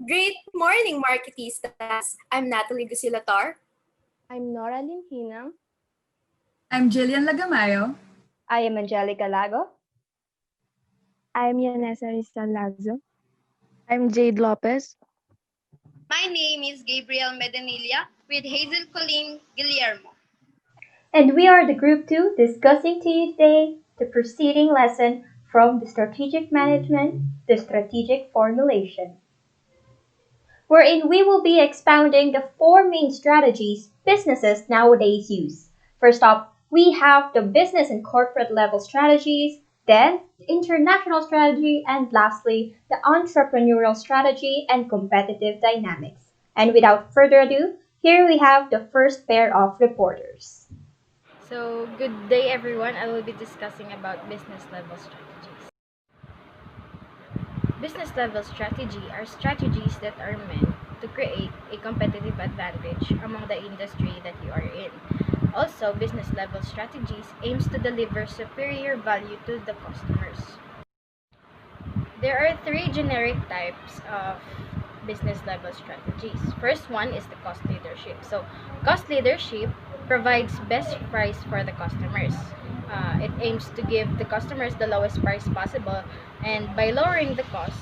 Great morning, Marketistas! I'm Natalie Gusilatar. I'm Nora Limhina. I'm Jillian Lagamayo. I am Angelica Lago. I'm Yanessa Rizal Lazo. I'm Jade Lopez. My name is Gabriel Medanilia with Hazel Colleen Guillermo. And we are the Group 2 discussing to you today the preceding lesson from the Strategic Management, the Strategic Formulation, wherein we will be expounding the four main strategies businesses nowadays use. First up, we have the business and corporate level strategies, then the international strategy, and lastly, the entrepreneurial strategy and competitive dynamics. And without further ado, here we have the first pair of reporters. So, good day everyone. I will be discussing about business level strategies. Business level strategy are strategies that are meant to create a competitive advantage among the industry that you are in. Also, business level strategies aims to deliver superior value to the customers. There are three generic types of business level strategies. First one is the cost leadership. So, cost leadership provides best price for the customers. It aims to give the customers the lowest price possible, and by lowering the cost,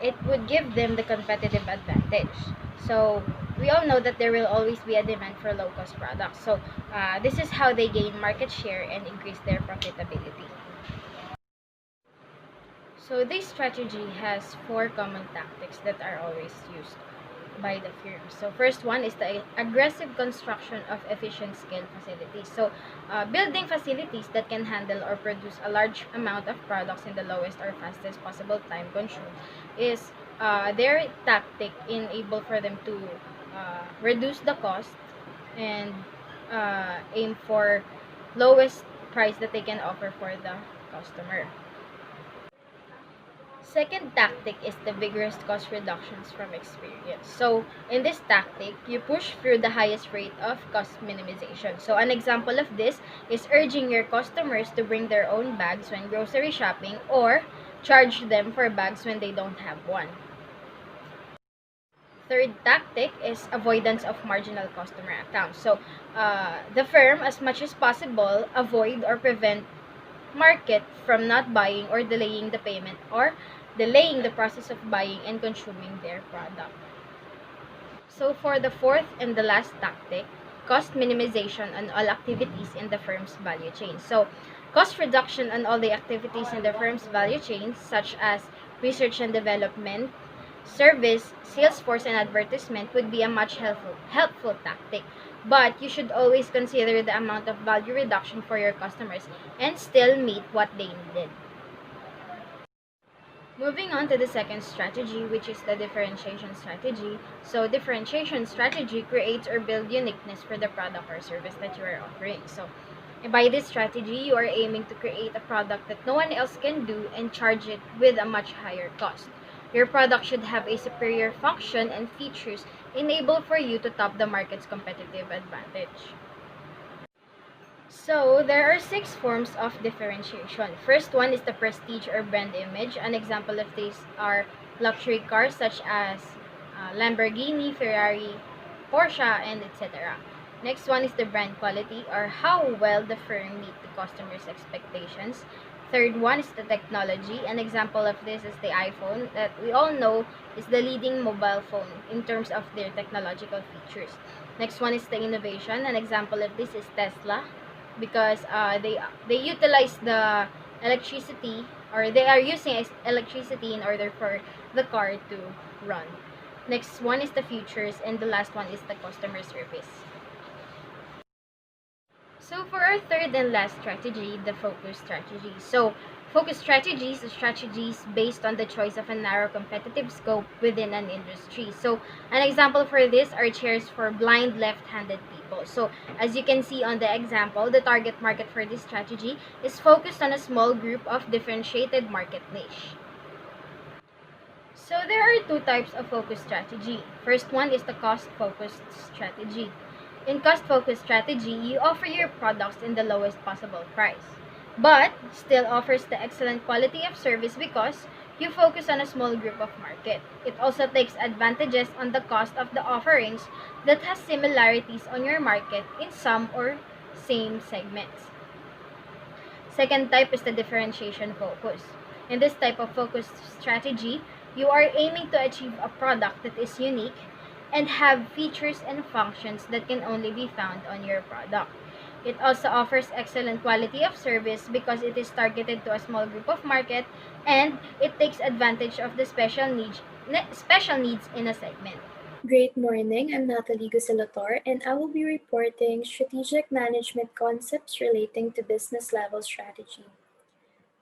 it would give them the competitive advantage. So, we all know that there will always be a demand for low cost products. So, this is how they gain market share and increase their profitability. So this strategy has four common tactics that are always used by the firms. So first one is the aggressive construction of efficient scale facilities. So building facilities that can handle or produce a large amount of products in the lowest or fastest possible time consumed is their tactic in able for them to reduce the cost and aim for lowest price that they can offer for the customer. Second tactic is the vigorous cost reductions from experience. So, in this tactic, you push through the highest rate of cost minimization. So, an example of this is urging your customers to bring their own bags when grocery shopping or charge them for bags when they don't have one. Third tactic is avoidance of marginal customer accounts. So, the firm, as much as possible, avoid or prevent market from not buying or delaying the payment or delaying the process of buying and consuming their product. So for the fourth and the last tactic, cost minimization on all activities in the firm's value chain. So cost reduction on all the activities in the firm's value chain, such as research and development, service, sales force, and advertisement would be a much helpful tactic. But you should always consider the amount of value reduction for your customers and still meet what they needed. Moving on to the second strategy, which is the differentiation strategy. So differentiation strategy creates or builds uniqueness for the product or service that you are offering. So by this strategy, you are aiming to create a product that no one else can do and charge it with a much higher cost. Your product should have a superior function and features enable for you to top the market's competitive advantage. So, there are 6 forms of differentiation. First one is the prestige or brand image. An example of these are luxury cars such as Lamborghini, Ferrari, Porsche, and etc. Next one is the brand quality or how well the firm meet the customer's expectations. Third one is the technology. An example of this is the iPhone that we all know is the leading mobile phone in terms of their technological features. Next one is the innovation. An example of this is Tesla because they utilize the electricity or they are using electricity in order for the car to run. Next one is the features and the last one is the customer service. So for our third and last strategy, the focus strategy. So focus strategies are strategies based on the choice of a narrow competitive scope within an industry. So an example for this are chairs for blind left-handed people. So as you can see on the example, the target market for this strategy is focused on a small group of differentiated market niche. So there are 2 types of focus strategy. First one is the cost-focused strategy. In cost-focused strategy, you offer your products in the lowest possible price, but still offers the excellent quality of service because you focus on a small group of market. It also takes advantages on the cost of the offerings that has similarities on your market in some or same segments. Second type is the differentiation focus. In this type of focus strategy, you are aiming to achieve a product that is unique and have features and functions that can only be found on your product. It also offers excellent quality of service because it is targeted to a small group of market and it takes advantage of the special needs in a segment. Great morning, I'm Natalie Guselator, and I will be reporting strategic management concepts relating to business level strategy.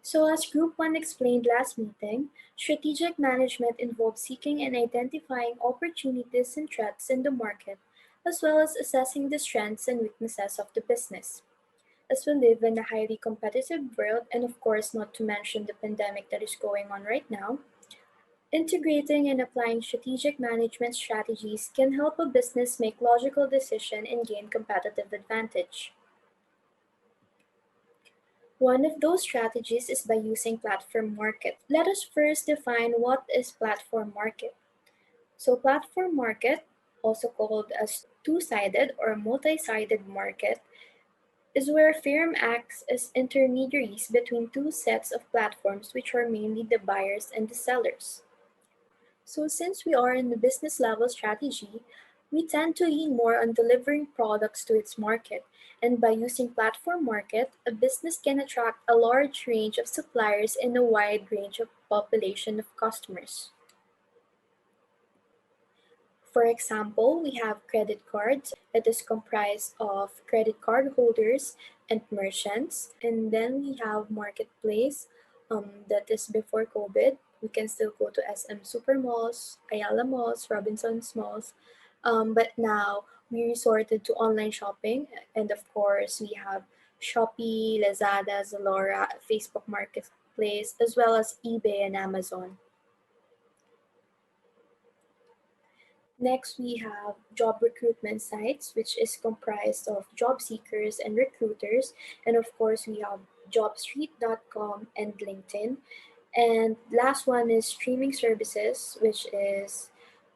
So, as Group 1 explained last meeting, strategic management involves seeking and identifying opportunities and threats in the market, as well as assessing the strengths and weaknesses of the business. As we live in a highly competitive world, and of course, not to mention the pandemic that is going on right now, integrating and applying strategic management strategies can help a business make logical decisions and gain competitive advantage. One of those strategies is by using platform market. Let us first define what is platform market. So platform market, also called as two-sided or multi-sided market, is where a firm acts as intermediaries between two sets of platforms which are mainly the buyers and the sellers. So since we are in the business level strategy, we tend to lean more on delivering products to its market. And by using platform market, a business can attract a large range of suppliers and a wide range of population of customers. For example, we have credit cards. It is comprised of credit card holders and merchants. And then we have marketplace. That is before COVID. We can still go to SM Supermalls, Ayala Malls, Robinsons Malls. But now we resorted to online shopping. And of course, we have Shopee, Lazada, Zalora, Facebook Marketplace, as well as eBay and Amazon. Next, we have job recruitment sites, which is comprised of job seekers and recruiters. And of course, we have jobstreet.com and LinkedIn. And last one is streaming services, which is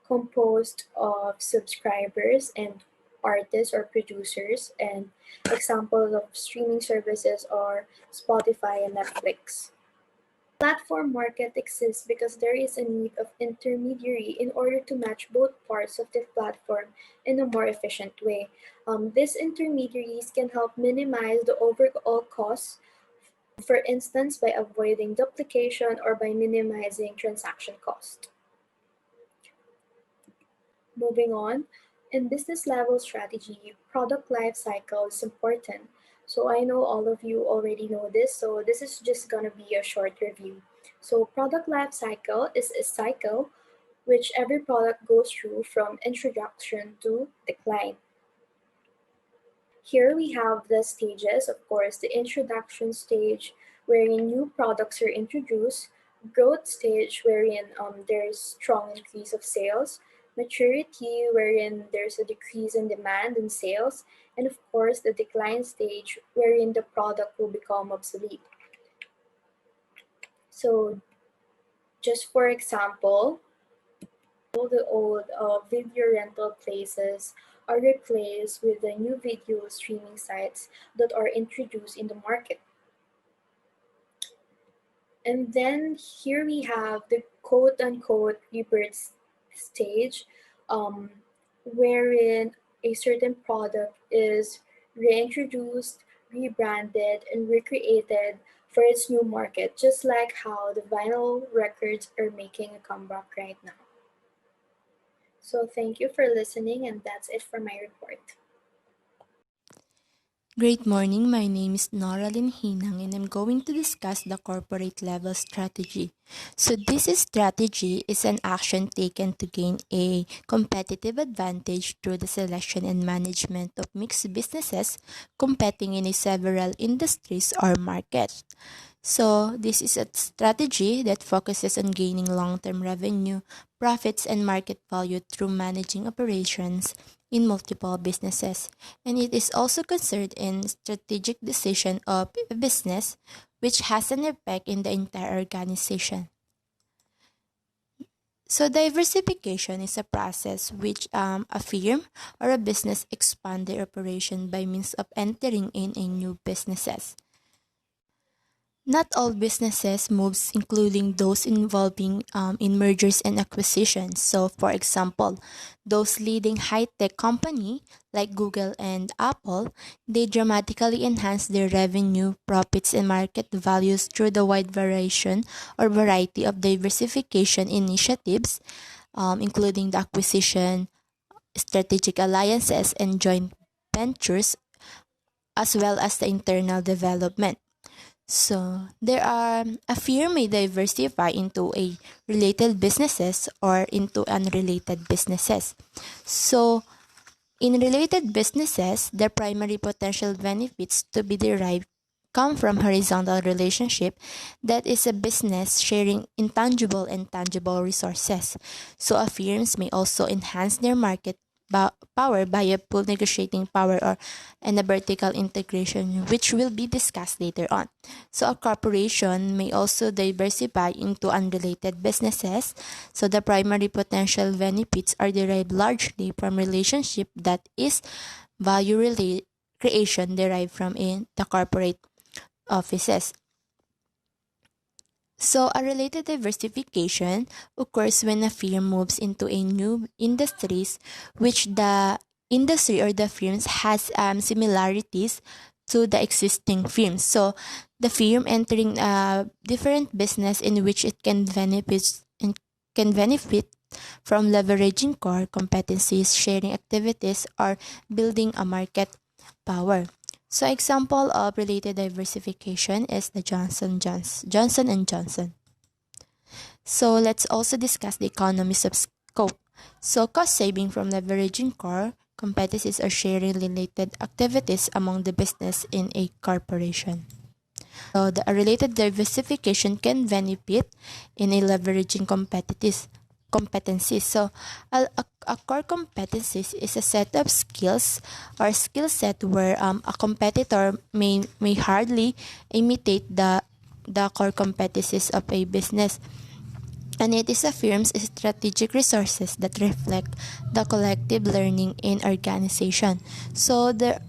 composed of subscribers and artists or producers. And examples of streaming services are Spotify and Netflix. Platform market exists because there is a need of intermediary in order to match both parts of the platform in a more efficient way. These intermediaries can help minimize the overall costs, for instance, by avoiding duplication or by minimizing transaction cost. Moving on, in business level strategy, product life cycle is important. So I know all of you already know this, so this is just gonna be a short review. So product life cycle is a cycle which every product goes through from introduction to decline. Here we have the stages, of course, the introduction stage wherein new products are introduced, growth stage wherein there's strong increase of sales, maturity wherein there's a decrease in demand and sales, and of course the decline stage wherein the product will become obsolete. So just for example, all the old video rental places are replaced with the new video streaming sites that are introduced in the market. And then here we have the quote unquote rebirth stage, wherein a certain product is reintroduced, rebranded, and recreated for its new market, just like how the vinyl records are making a comeback right now. So thank you for listening, and that's it for my report. Great morning. My name is Noralyn Hinang and I'm going to discuss the corporate level strategy. So this strategy is an action taken to gain a competitive advantage through the selection and management of mixed businesses competing in several industries or markets. So this is a strategy that focuses on gaining long-term revenue, profits, and market value through managing operations in multiple businesses, and it is also concerned in strategic decision of a business which has an effect in the entire organization. So diversification is a process which a firm or a business expand their operation by means of entering in a new businesses. Not all businesses moves, including those involving in mergers and acquisitions. So, for example, those leading high-tech company like Google and Apple, they dramatically enhance their revenue, profits, and market values through the wide variation or variety of diversification initiatives, including the acquisition, strategic alliances, and joint ventures, as well as the internal development. So, there are a firm may diversify into a related businesses or into unrelated businesses. So, in related businesses, the primary potential benefits to be derived come from horizontal relationship that is a business sharing intangible and tangible resources. So, firms may also enhance their market power by a pool negotiating power or and a vertical integration, which will be discussed later on. So a corporation may also diversify into unrelated businesses. So the primary potential benefits are derived largely from relationship that is value creation derived from in the corporate offices. So, a related diversification occurs when a firm moves into a new industries which the industry or the firms has similarities to the existing firms. So, the firm entering a different business in which it can benefit from leveraging core competencies, sharing activities, or building a market power. So example of related diversification is the Johnson and Johnson. So let's also discuss the economies of scope. So cost saving from leveraging core competencies or sharing related activities among the business in a corporation. So the related diversification can benefit in a leveraging competencies. So a core competencies is a set of skills or skill set where a competitor may hardly imitate the core competencies of a business. And it is a firm's strategic resources that reflect the collective learning in organization. So there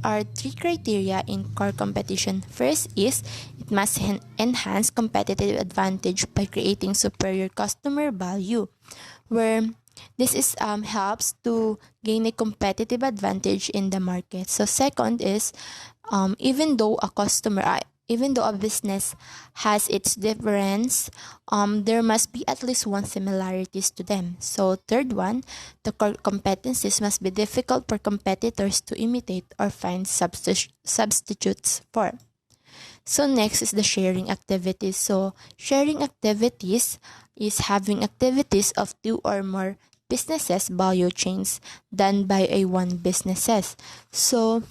are three criteria in core competition. First is it must enhance competitive advantage by creating superior customer value, where this is helps to gain a competitive advantage in the market. So second is even though a business has its difference, there must be at least one similarities to them. So third one, the core competencies must be difficult for competitors to imitate or find substitutes for. So next is the sharing activities. So sharing activities is having activities of two or more businesses value chains done by a one businesses. So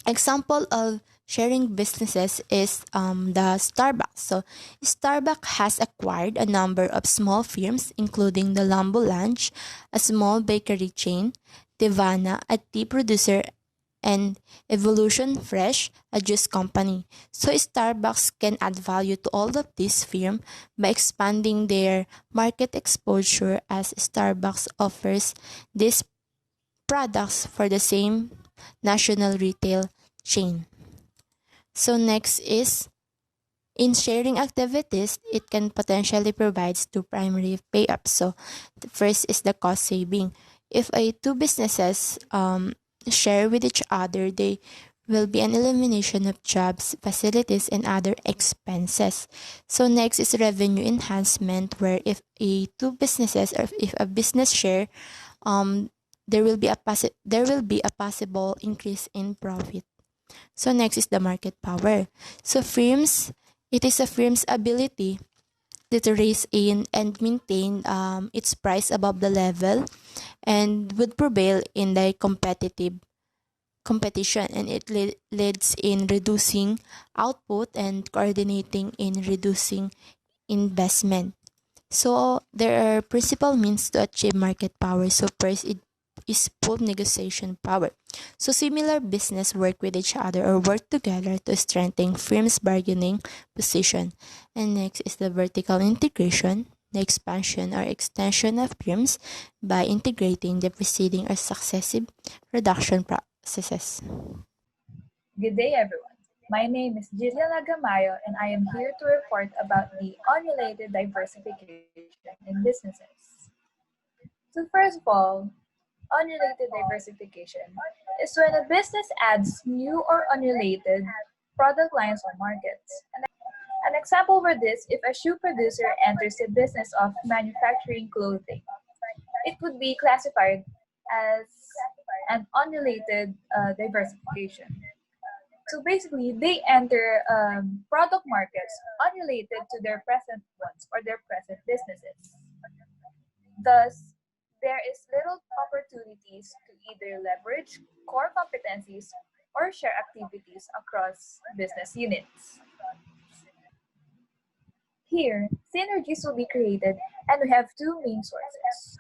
example of sharing businesses is the Starbucks. So Starbucks has acquired a number of small firms including the Lambo Lounge, a small bakery chain, Devana, a tea producer, and Evolution Fresh, a juice company. So Starbucks can add value to all of these firms by expanding their market exposure as Starbucks offers these products for the same national retail chain. So next is in sharing activities, it can potentially provide two primary pay-ups. So the first is the cost saving. If two businesses share with each other, they will be an elimination of jobs, facilities, and other expenses. So next is revenue enhancement, where if a two businesses or if a business share, there will be a possible increase in profit. So next is the market power. So it is a firm's ability to raise in and maintain its price above the level and would prevail in the competition, and it leads in reducing output and coordinating in reducing investment. So there are principal means to achieve market power. So first it is pool negotiation power. So similar business work with each other or work together to strengthen firms' bargaining position. And next is the vertical integration. the expansion or extension of firms by integrating the preceding or successive production processes. Good day, everyone. My name is Jillian Agamayo, and I am here to report about the unrelated diversification in businesses. So first of all, unrelated diversification is when a business adds new or unrelated product lines or markets. An example for this, if a shoe producer enters the business of manufacturing clothing, it would be classified as an unrelated diversification. So basically, they enter product markets unrelated to their present ones or their present businesses. Thus, there is little opportunities to either leverage core competencies or share activities across business units. Here, synergies will be created, and we have two main sources.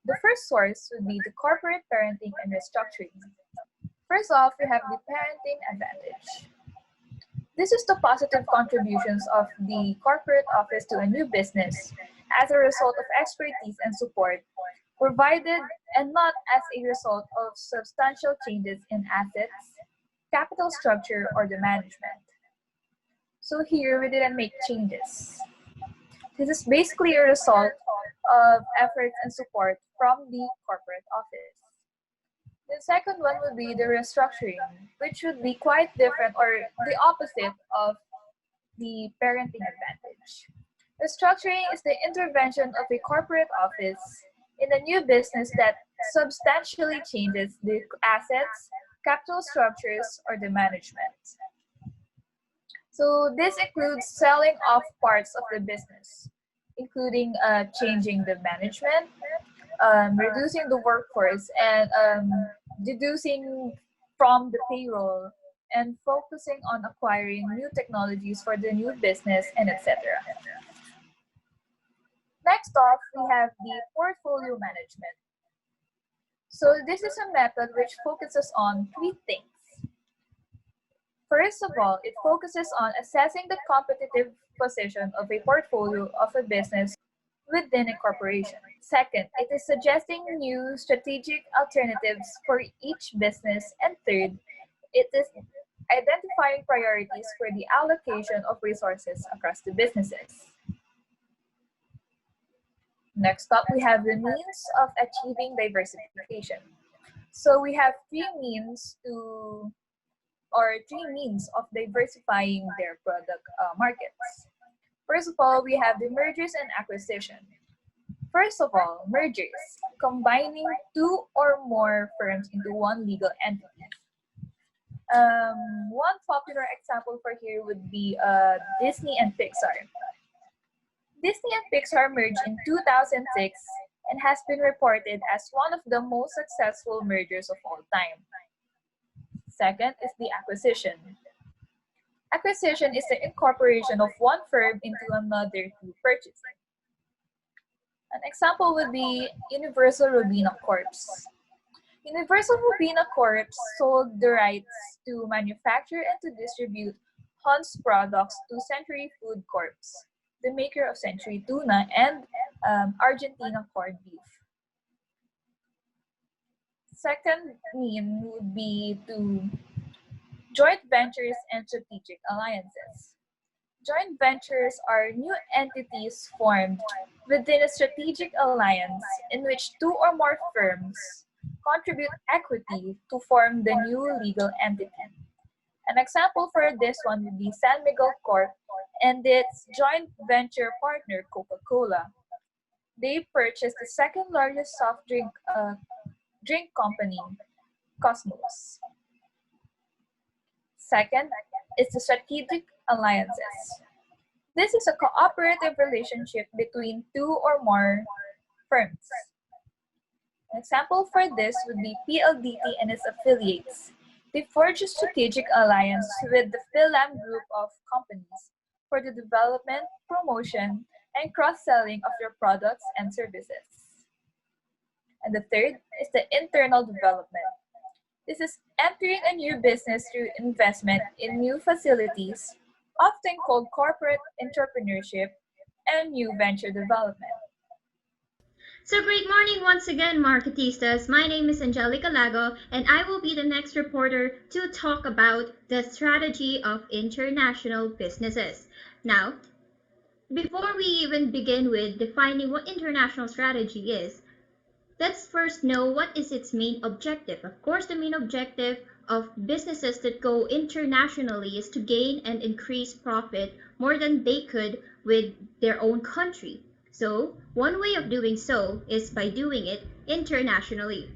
The first source would be the corporate parenting and restructuring. First off, we have the parenting advantage. This is the positive contributions of the corporate office to a new business as a result of expertise and support provided and not as a result of substantial changes in assets, capital structure, or the management. So here we didn't make changes. This is basically a result of efforts and support from the corporate office. The second one would be the restructuring, which would be quite different or the opposite of the parenting advantage. Restructuring is the intervention of a corporate office in a new business that substantially changes the assets, capital structures, or the management. So this includes selling off parts of the business, including changing the management, reducing the workforce, and deducing from the payroll, and focusing on acquiring new technologies for the new business, and etc. Next off, we have the portfolio management. So this is a method which focuses on three things. First of all, it focuses on assessing the competitive position of a portfolio of a business within a corporation. Second, it is suggesting new strategic alternatives for each business. And third, it is identifying priorities for the allocation of resources across the businesses. Next up, we have the means of achieving diversification. So we have three means of diversifying their product markets. First of all, we have the mergers and acquisition. First of all, mergers, combining two or more firms into one legal entity. One popular example for here would be Disney and Pixar. Disney and Pixar merged in 2006 and has been reported as one of the most successful mergers of all time. Second is the acquisition. Acquisition is the incorporation of one firm into another through purchasing. An example would be Universal Robina Corps. Universal Robina Corps sold the rights to manufacture and to distribute Hunt's products to Century Food Corps, the maker of Century Tuna and Argentina corned beef. Second mean would be to joint ventures and strategic alliances. Joint ventures are new entities formed within a strategic alliance in which two or more firms contribute equity to form the new legal entity. An example for this one would be San Miguel Corp and its joint venture partner Coca-Cola. They purchased the second largest soft drink company, Cosmos. Second is the strategic alliances. This is a cooperative relationship between two or more firms. An example for this would be PLDT and its affiliates. They forged a strategic alliance with the Philam group of companies for the development, promotion, and cross-selling of their products and services. And the third is the internal development. This is entering a new business through investment in new facilities, often called corporate entrepreneurship, and new venture development. So great morning once again, Marketistas. My name is Angelica Lago, and I will be the next reporter to talk about the strategy of international businesses. Now, before we even begin with defining what international strategy is, let's first know what is its main objective. Of course, the main objective of businesses that go internationally is to gain and increase profit more than they could with their own country. So, one way of doing so is by doing it internationally.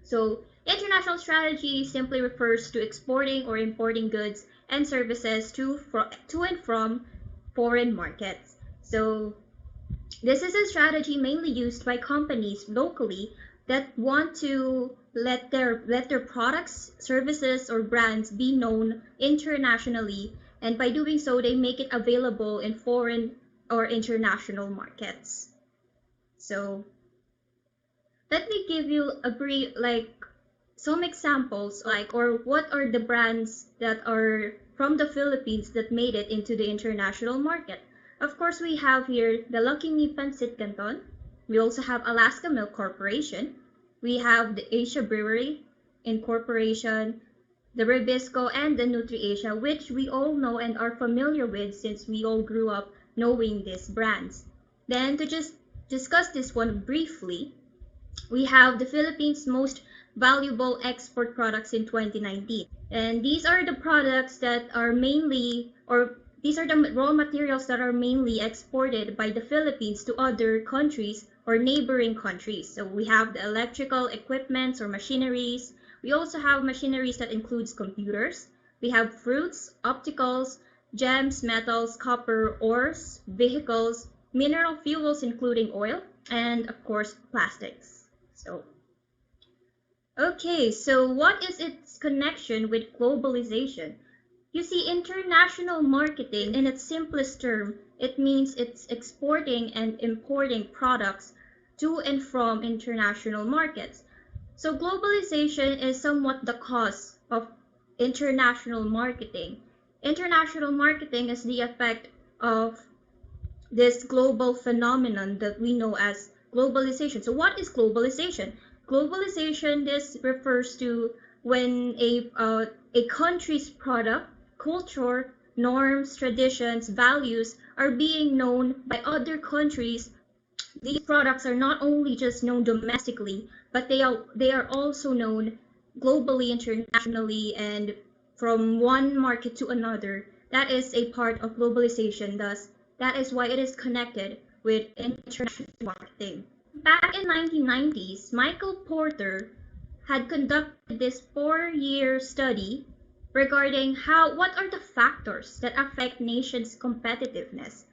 So, international strategy simply refers to exporting or importing goods and services to and from foreign markets. So, this is a strategy mainly used by companies locally that want to let their products, services, or brands be known internationally, and by doing so, they make it available in foreign or international markets. So let me give you a brief, some examples, or what are the brands that are from the Philippines that made it into the international market. Of course, we have here the Lucky Me Pancit Canton. We also have Alaska Milk Corporation. We have the Asia Brewery Incorporation, the Ribisco, and the NutriAsia, which we all know and are familiar with since we all grew up knowing these brands. Then to just discuss this one briefly, we have the Philippines' most valuable export products in 2019. And these are the products that are mainly, or these are the raw materials that are mainly exported by the Philippines to other countries or neighboring countries. So we have the electrical equipments or machineries. We also have machineries that includes computers. We have fruits, opticals, gems, metals, copper, ores, vehicles, mineral fuels including oil, and of course plastics. So, okay, so what is its connection with globalization? You see, international marketing, in its simplest term, it means it's exporting and importing products to and from international markets. So globalization is somewhat the cause of international marketing. International marketing is the effect of this global phenomenon that we know as globalization. So what is globalization? Globalization, this refers to when a country's product, culture, norms, traditions, values are being known by other countries. These products are not only just known domestically, but they are also known globally, internationally, and from one market to another. That is a part of globalization. Thus, that is why it is connected with international marketing. Back in 1990s, Michael Porter had conducted this 4-year study regarding what are the factors that affect nations' competitiveness.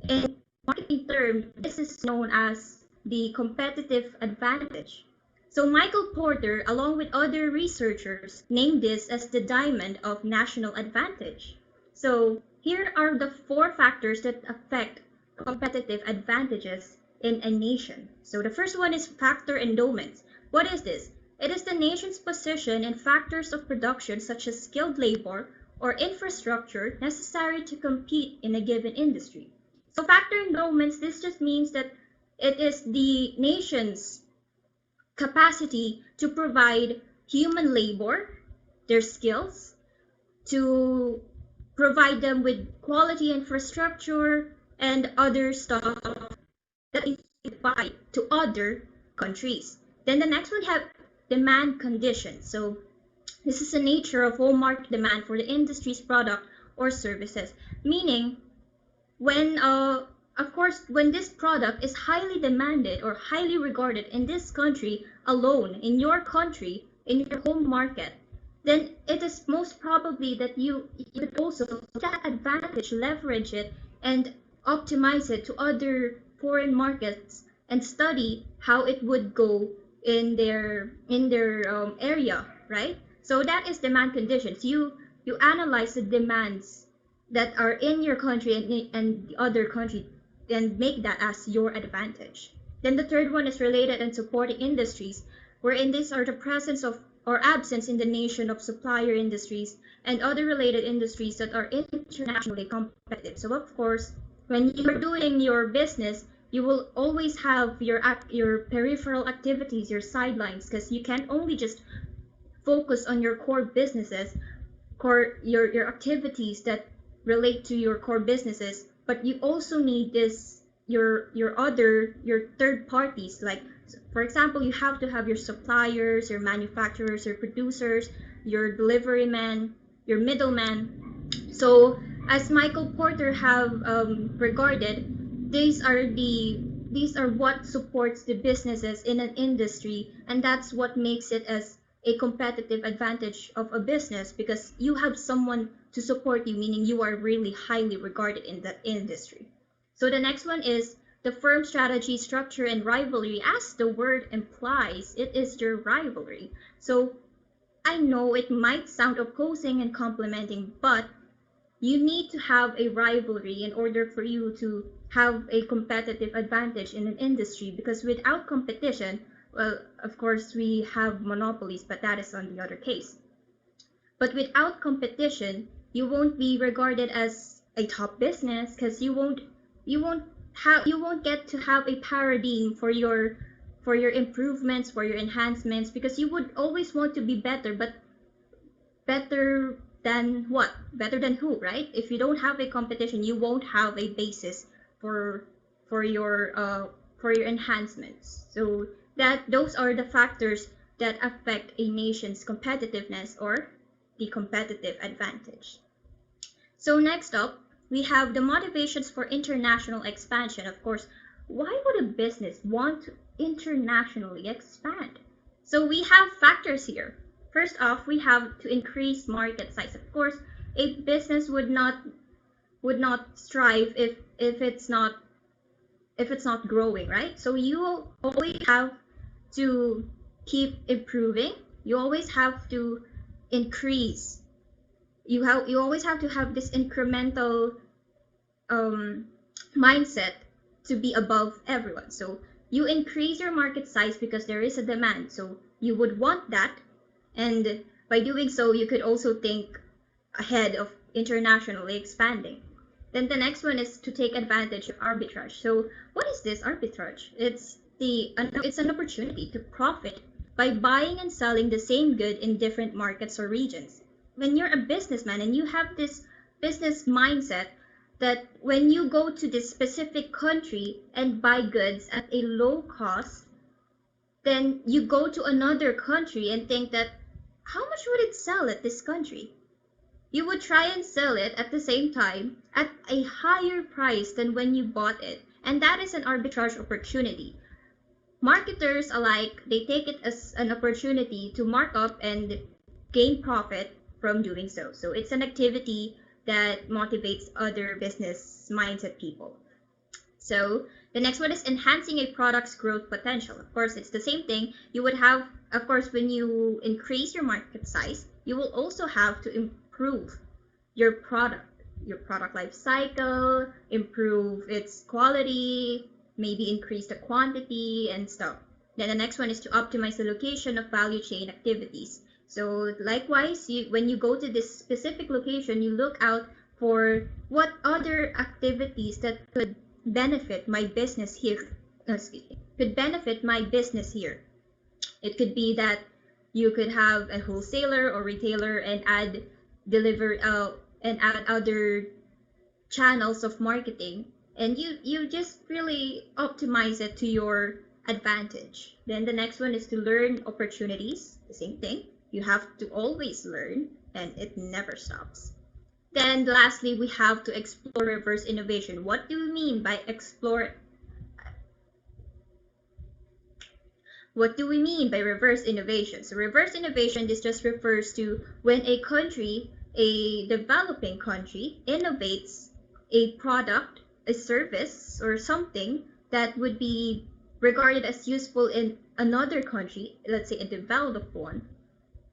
In marketing terms, this is known as the competitive advantage. So Michael Porter, along with other researchers, named this as the diamond of national advantage. So here are the 4 factors that affect competitive advantages in a nation. So the first one is factor endowments. What is this? It is the nation's position in factors of production such as skilled labor or infrastructure necessary to compete in a given industry. So factor endowments, this just means that it is the nation's capacity to provide human labor, their skills, to provide them with quality infrastructure and other stuff that is provide to other countries. Then the next one have demand conditions. So this is the nature of home market demand for the industry's product or services, meaning when of course when this product is highly demanded or highly regarded in this country alone, in your country, in your home market, then it is most probably that you would also take that advantage, leverage it, and optimize it to other foreign markets and study how it would go in their area, right? So that is demand conditions. You analyze the demands that are in your country and the other country and make that as your advantage. Then the third one is related and supporting industries, wherein these are the presence of or absence in the nation of supplier industries and other related industries that are internationally competitive. So of course, when you're doing your business, you will always have your peripheral activities, your sidelines, because you can't only just focus on your core businesses, your activities that relate to your core businesses, but you also need this your third parties, like for example, you have to have your suppliers, your manufacturers, your producers, your delivery men, your middleman. So, as Michael Porter have regarded, these are what supports the businesses in an industry, and that's what makes it as a competitive advantage of a business, because you have someone to support you, meaning you are really highly regarded in that industry. So the next one is the firm strategy, structure, and rivalry. As the word implies, it is your rivalry. So I know it might sound opposing and complementing, but you need to have a rivalry in order for you to have a competitive advantage in an industry, because without competition, well, of course we have monopolies, but that is on the other case. But without competition, you won't be regarded as a top business, because you won't get to have a paradigm for your improvements, for your enhancements, because you would always want to be better, but better than what? Better than who, right? If you don't have a competition, you won't have a basis for for your uh, for your enhancements. So that those are the factors that affect a nation's competitiveness or the competitive advantage. So next up, we have the motivations for international expansion. Of course, why would a business want to internationally expand? So we have factors here. First off, we have to increase market size. Of course, a business would not strive if it's not growing, right? So you always have to keep improving. You always have to increase. You always have to have this incremental um, mindset to be above everyone. So you increase your market size because there is a demand. So you would want that. And by doing so, you could also think ahead of internationally expanding. Then the next one is to take advantage of arbitrage. So what is this arbitrage? It's an opportunity to profit by buying and selling the same good in different markets or regions. When you're a businessman and you have this business mindset that when you go to this specific country and buy goods at a low cost, then you go to another country and think that how much would it sell at this country? You would try and sell it at the same time at a higher price than when you bought it. And that is an arbitrage opportunity. Marketers alike, they take it as an opportunity to mark up and gain profit from doing so. So it's an activity that motivates other business mindset people. So the next one is enhancing a product's growth potential. Of course, it's the same thing. You would have, of course, when you increase your market size, you will also have to improve your product life cycle, improve its quality, maybe increase the quantity and stuff. Then the next one is to optimize the location of value chain activities. So likewise, when you go to this specific location, you look out for what other activities that could benefit my business here. Could benefit my business here. It could be that you could have a wholesaler or retailer and add other channels of marketing, and you just really optimize it to your advantage. Then the next one is to learn opportunities. The same thing. You have to always learn and it never stops. Then lastly, we have to explore reverse innovation. What do we mean by explore? What do we mean by reverse innovation? So reverse innovation, this just refers to when a country, a developing country, innovates a product, a service, or something that would be regarded as useful in another country, let's say a developed one.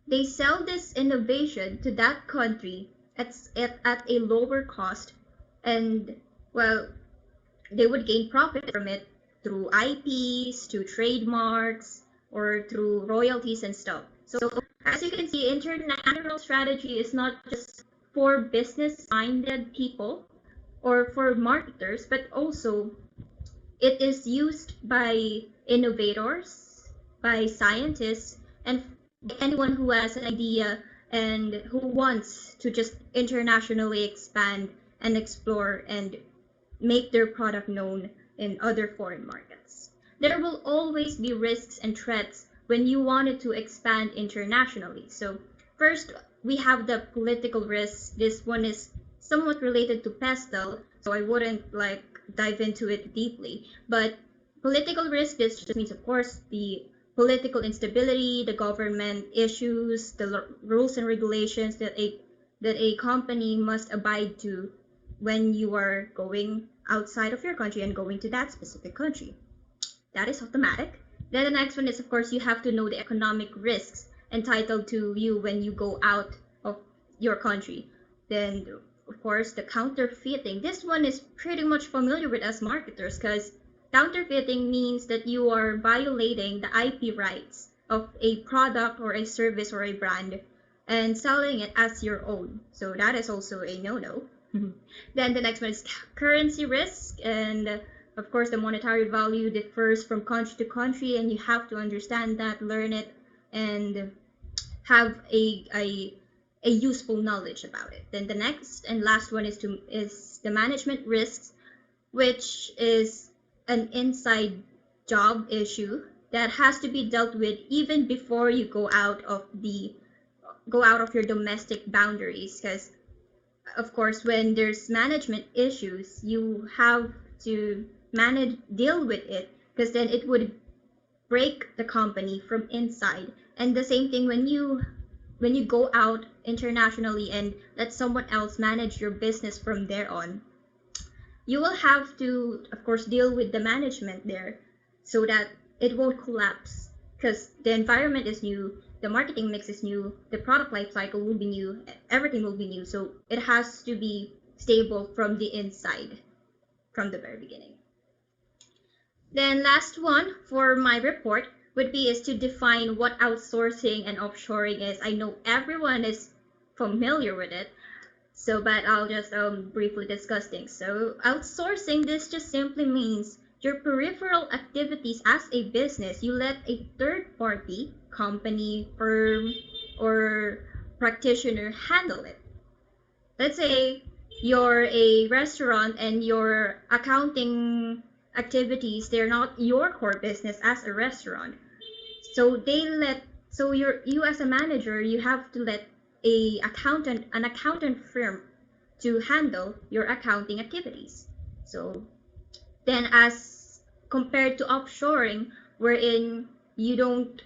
They sell this innovation to that country at a lower cost, and well, they would gain profit from it through IPs, to trademarks, or through royalties and stuff. So as you can see, international strategy is not just for business-minded people or for marketers, but also it is used by innovators, by scientists, and by anyone who has an idea and who wants to just internationally expand and explore and make their product known in other foreign markets. There will always be risks and threats when you wanted to expand internationally. So, first, we have the political risks. This one is somewhat related to pestle, so I wouldn't like dive into it deeply. But political risk, this just means, of course, the political instability, the government issues, the rules and regulations that a company must abide to when you are going outside of your country and going to that specific country. That is automatic. Then the next one is, of course, you have to know the economic risks entitled to you when you go out of your country. Then, of course, the counterfeiting. This one is pretty much familiar with us marketers because counterfeiting means that you are violating the IP rights of a product or a service or a brand and selling it as your own. So that is also a no-no. Then the next one is currency risk, and of course the monetary value differs from country to country, and you have to understand that, learn it, and have a useful knowledge about it. Then the next and last one is the management risks, which is an inside job issue that has to be dealt with even before you go out of your domestic boundaries, because of course when there's management issues you have to manage deal with it, because then it would break the company from inside. And the same thing when you go out internationally and let someone else manage your business from there on, you will have to of course deal with the management there so that it won't collapse, because the environment is new, the marketing mix is new, the product life cycle will be new, everything will be new, so it has to be stable from the inside from the very beginning. Then last one for my report would be is to define what outsourcing and offshoring is. I know everyone is familiar with it, so, but I'll just briefly discuss things. So, outsourcing, this just simply means your peripheral activities as a business, you let a third party, company, firm, or practitioner handle it. Let's say you're a restaurant and your accounting activities, they're not your core business as a restaurant. So you as a manager, you have to let an accountant firm to handle your accounting activities. So then as compared to offshoring, wherein you don't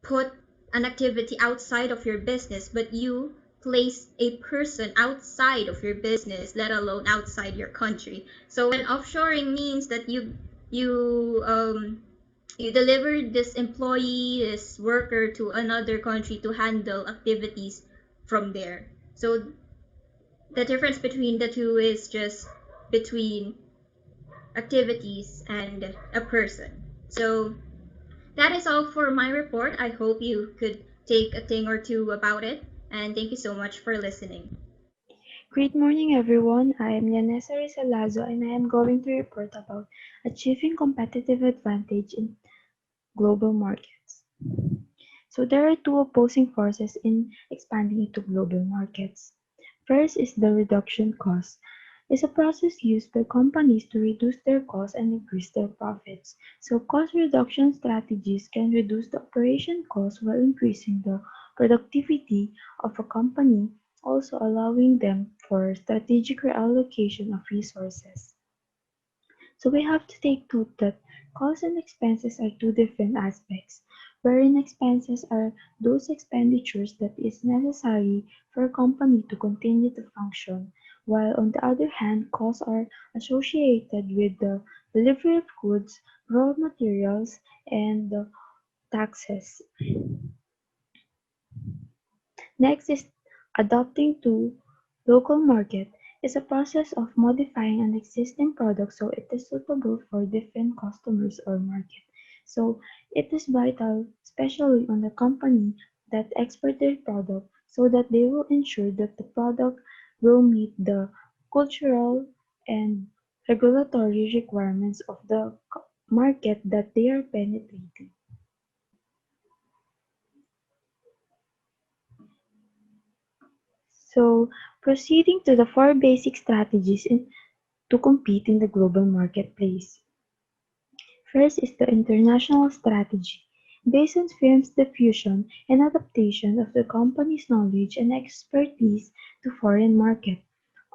put an activity outside of your business, but you place a person outside of your business, let alone outside your country. So when offshoring means that you deliver this employee, this worker to another country to handle activities from there. So the difference between the two is just between activities and a person. So that is all for my report. I hope you could take a thing or two about it. And thank you so much for listening. Great morning, everyone. I am Yanessa Rizalazo, and I am going to report about achieving competitive advantage in global markets. So there are two opposing forces in expanding into global markets. First is the reduction cost. It's a process used by companies to reduce their costs and increase their profits. So cost reduction strategies can reduce the operation cost while increasing the productivity of a company, also allowing them for strategic reallocation of resources. So we have to take note that costs and expenses are two different aspects, wherein expenses are those expenditures that is necessary for a company to continue to function, while on the other hand, costs are associated with the delivery of goods, raw materials, and the taxes. Next is adapting to local market is a process of modifying an existing product so it is suitable for different customers or market. So it is vital, especially on the company that export their product, so that they will ensure that the product will meet the cultural and regulatory requirements of the market that they are penetrating. So, proceeding to the four basic strategies to compete in the global marketplace. First is the international strategy, based on firms' diffusion and adaptation of the company's knowledge and expertise to foreign market,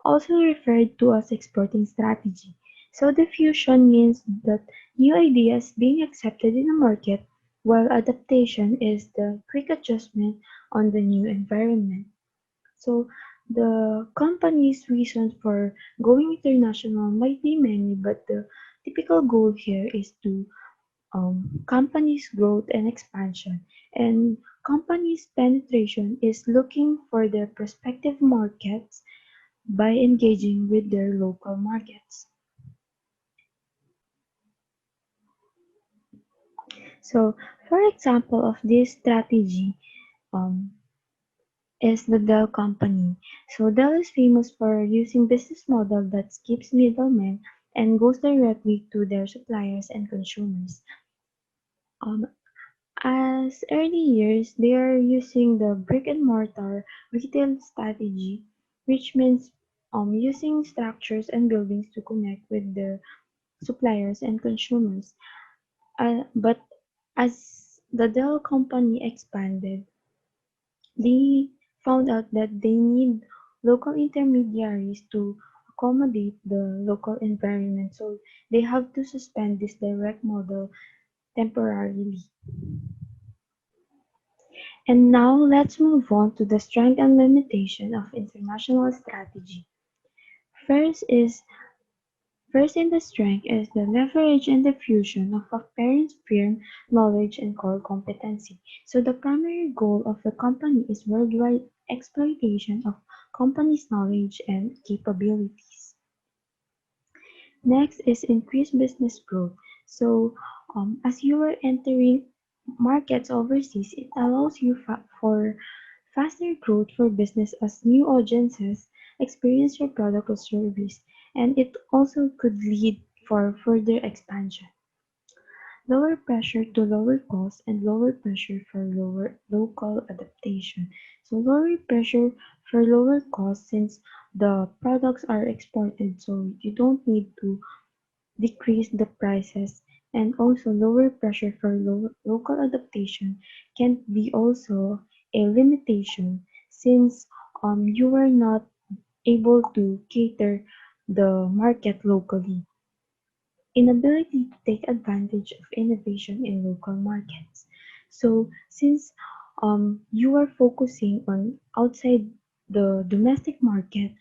also referred to as exporting strategy. So diffusion means that new ideas being accepted in a market, while adaptation is the quick adjustment on the new environment. So the company's reasons for going international might be many, but the typical goal here is to companies' growth and expansion, and companies' penetration is looking for their prospective markets by engaging with their local markets. So, for example of this strategy, um, is the Dell company. So Dell is famous for using business model that skips middlemen and goes directly to their suppliers and consumers. Um, as early years, they are using the brick and mortar retail strategy, which means using structures and buildings to connect with the suppliers and consumers. But as the Dell company expanded, they found out that they need local intermediaries to accommodate the local environment, so they have to suspend this direct model temporarily. And now let's move on to the strength and limitation of international strategy. First is First in the strength is the leverage and diffusion of a parent firm knowledge and core competency. So the primary goal of the company is worldwide exploitation of company's knowledge and capabilities. Next is increased business growth. So as you are entering markets overseas, it allows you for faster growth for business as new audiences experience your product or service, and it also could lead for further expansion. Lower pressure to lower cost and lower pressure for lower local adaptation. So lower pressure for lower cost since the products are exported, so you don't need to decrease the prices, and also lower pressure for local adaptation can be also a limitation since you are not able to cater the market locally. Inability to take advantage of innovation in local markets. So since you are focusing on outside the domestic market,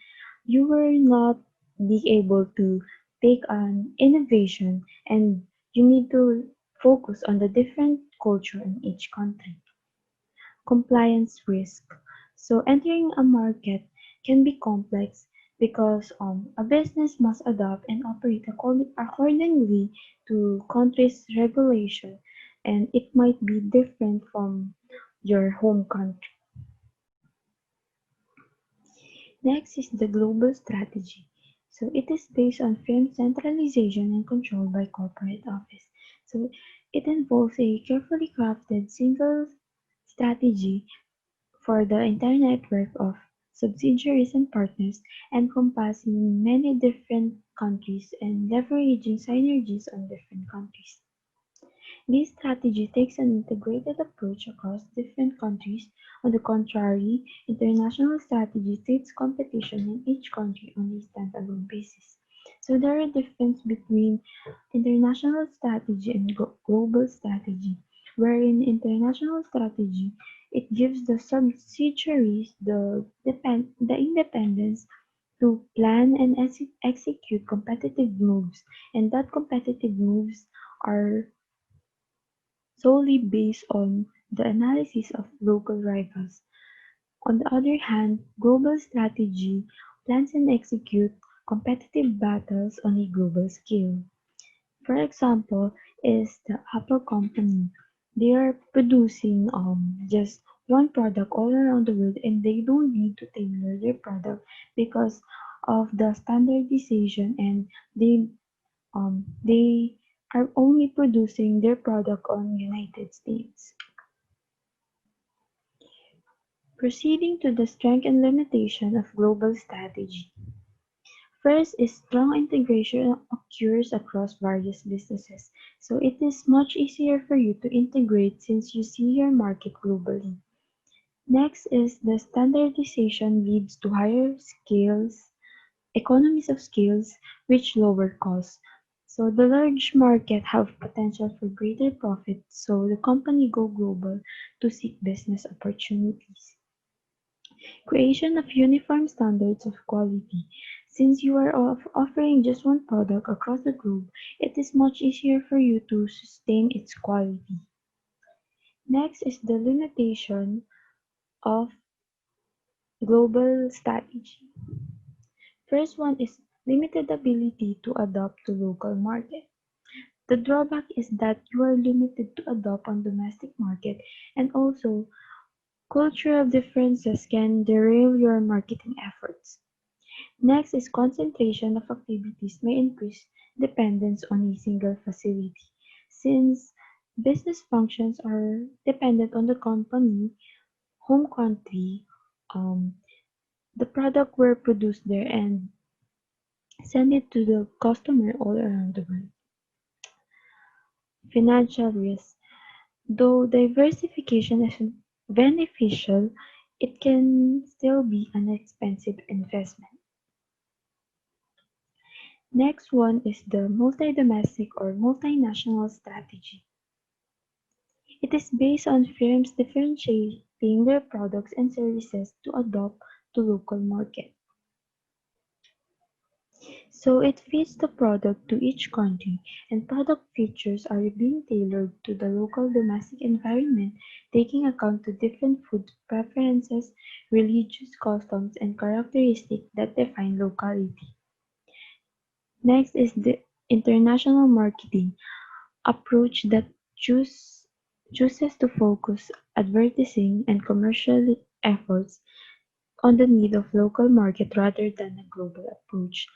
you will not be able to take an innovation, and you need to focus on the different culture in each country. Compliance risk. So entering a market can be complex because a business must adapt and operate accordingly to country's regulation, and it might be different from your home country. Next is the global strategy. So it is based on firm centralization and control by corporate office. So it involves a carefully crafted single strategy for the entire network of subsidiaries and partners, encompassing many different countries and leveraging synergies on different countries. This strategy takes an integrated approach across different countries. On the contrary, international strategy treats competition in each country on a standalone basis. So there are differences between international strategy and global strategy, wherein international strategy it gives the subsidiaries the independence to plan and execute competitive moves, and that competitive moves are solely based on the analysis of local rivals. On the other hand, global strategy plans and execute competitive battles on a global scale. For example, is the Apple company. They are producing just one product all around the world and they don't need to tailor their product because of the standardization and they are only producing their product on United States. Proceeding to the strength and limitation of global strategy. First is strong integration occurs across various businesses, so it is much easier for you to integrate since you see your market globally. Next is the standardization leads to higher scales, economies of scales, which lower costs. So the large market have potential for greater profit, so the company go global to seek business opportunities. Creation of uniform standards of quality. Since you are offering just one product across the globe, it is much easier for you to sustain its quality. Next is the limitation of global strategy. First one is limited ability to adapt to local market. The drawback is that you are limited to adopt on domestic market and also cultural differences can derail your marketing efforts. Next is concentration of activities may increase dependence on a single facility. Since business functions are dependent on the company, home country, um, the product were produced there and send it to the customer all around the world. Financial risk. Though diversification is beneficial, it can still be an expensive investment. Next one is the multi-domestic or multinational strategy. It is based on firms differentiating their products and services to adapt to local market. So it fits the product to each country and product features are being tailored to the local domestic environment, taking account to different food preferences, religious customs, and characteristics that define locality. Next is the international marketing approach that chooses to focus advertising and commercial efforts on the need of local market rather than a global approach.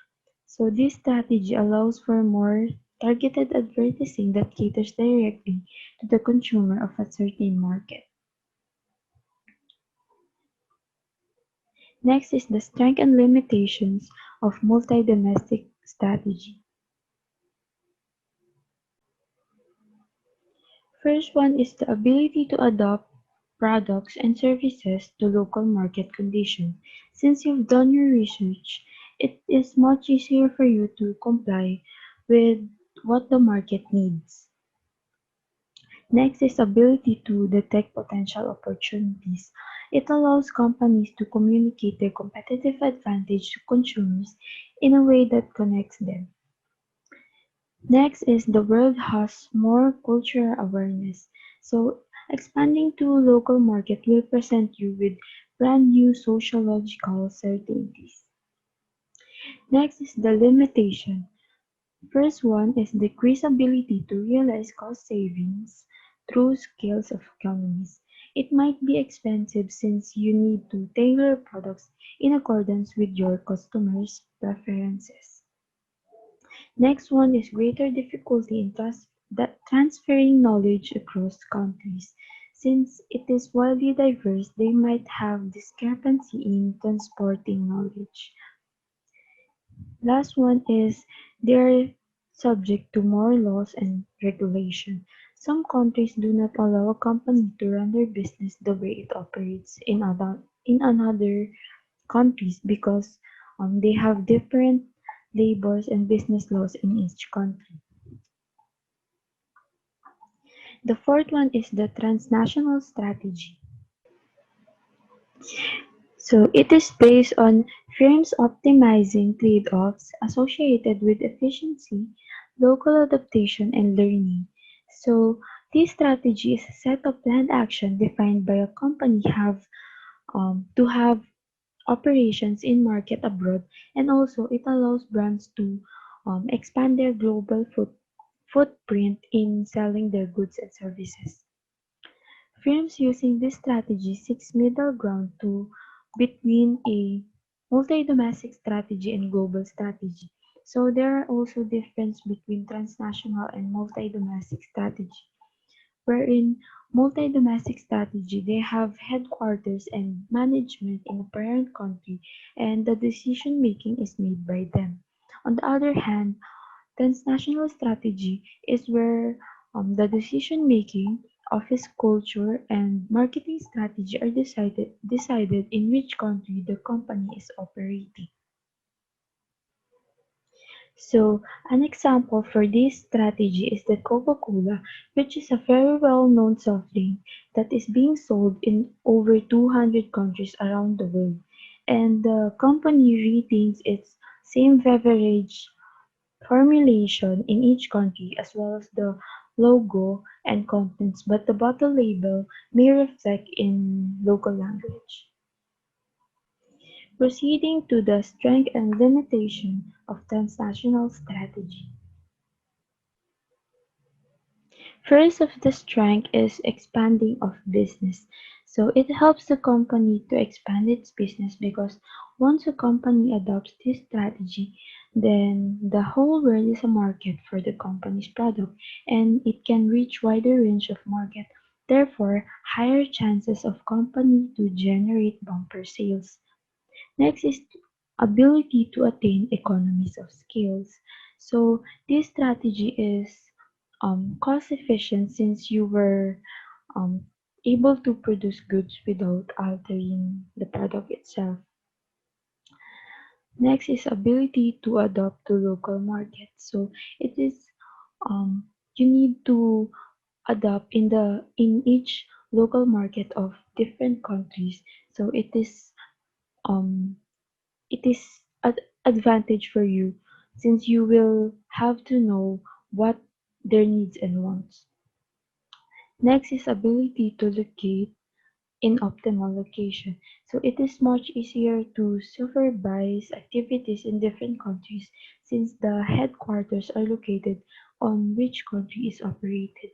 So this strategy allows for more targeted advertising that caters directly to the consumer of a certain market. Next is the strength and limitations of multi-domestic strategy. First one is the ability to adapt products and services to local market conditions. Since you've done your research, it is much easier for you to comply with what the market needs. Next is ability to detect potential opportunities. It allows companies to communicate their competitive advantage to consumers in a way that connects them. Next is the world has more cultural awareness. So expanding to local market will present you with brand new sociological certainties. Next is the limitation. First one is decreased ability to realize cost savings through scales of economies. It might be expensive since you need to tailor products in accordance with your customers' preferences. Next one is greater difficulty in transferring knowledge across countries. Since it is widely diverse, they might have discrepancy in transporting knowledge. Last one is they're subject to more laws and regulation. Some countries do not allow a company to run their business the way it operates in another countries because they have different labors and business laws in each country. The fourth one is the transnational strategy. So it is based on firms optimizing trade-offs associated with efficiency, local adaptation, and learning. So this strategy is a set of planned action defined by a company have to have operations in market abroad, and also it allows brands to expand their global footprint in selling their goods and services. Firms using this strategy seeks middle ground to between a multi-domestic strategy and global strategy. So there are also difference between transnational and multi-domestic strategy, wherein multi-domestic strategy they have headquarters and management in a parent country and the decision making is made by them. On the other hand, transnational strategy is where the decision making, office culture, and marketing strategy are decided in which country the company is operating. So, an example for this strategy is the Coca-Cola, which is a very well-known soft drink that is being sold in over 200 countries around the world. And the company retains its same beverage formulation in each country as well as the logo and contents, but the bottle label may reflect in local language. Proceeding to the strength and limitation of transnational strategy. First of the strength is expanding of business. So it helps the company to expand its business because once a company adopts this strategy, then the whole world is a market for the company's product and it can reach wider range of market. Therefore, higher chances of company to generate bumper sales. Next is ability to attain economies of scales. So this strategy is cost efficient since you were um, able to produce goods without altering the product itself. Next is ability to adapt to local markets. So it is you need to adapt in each local market of different countries. So um it is an advantage for you since you will have to know what their needs and wants. Next is ability to locate in optimal location. So it is much easier to supervise activities in different countries since the headquarters are located on which country is operated.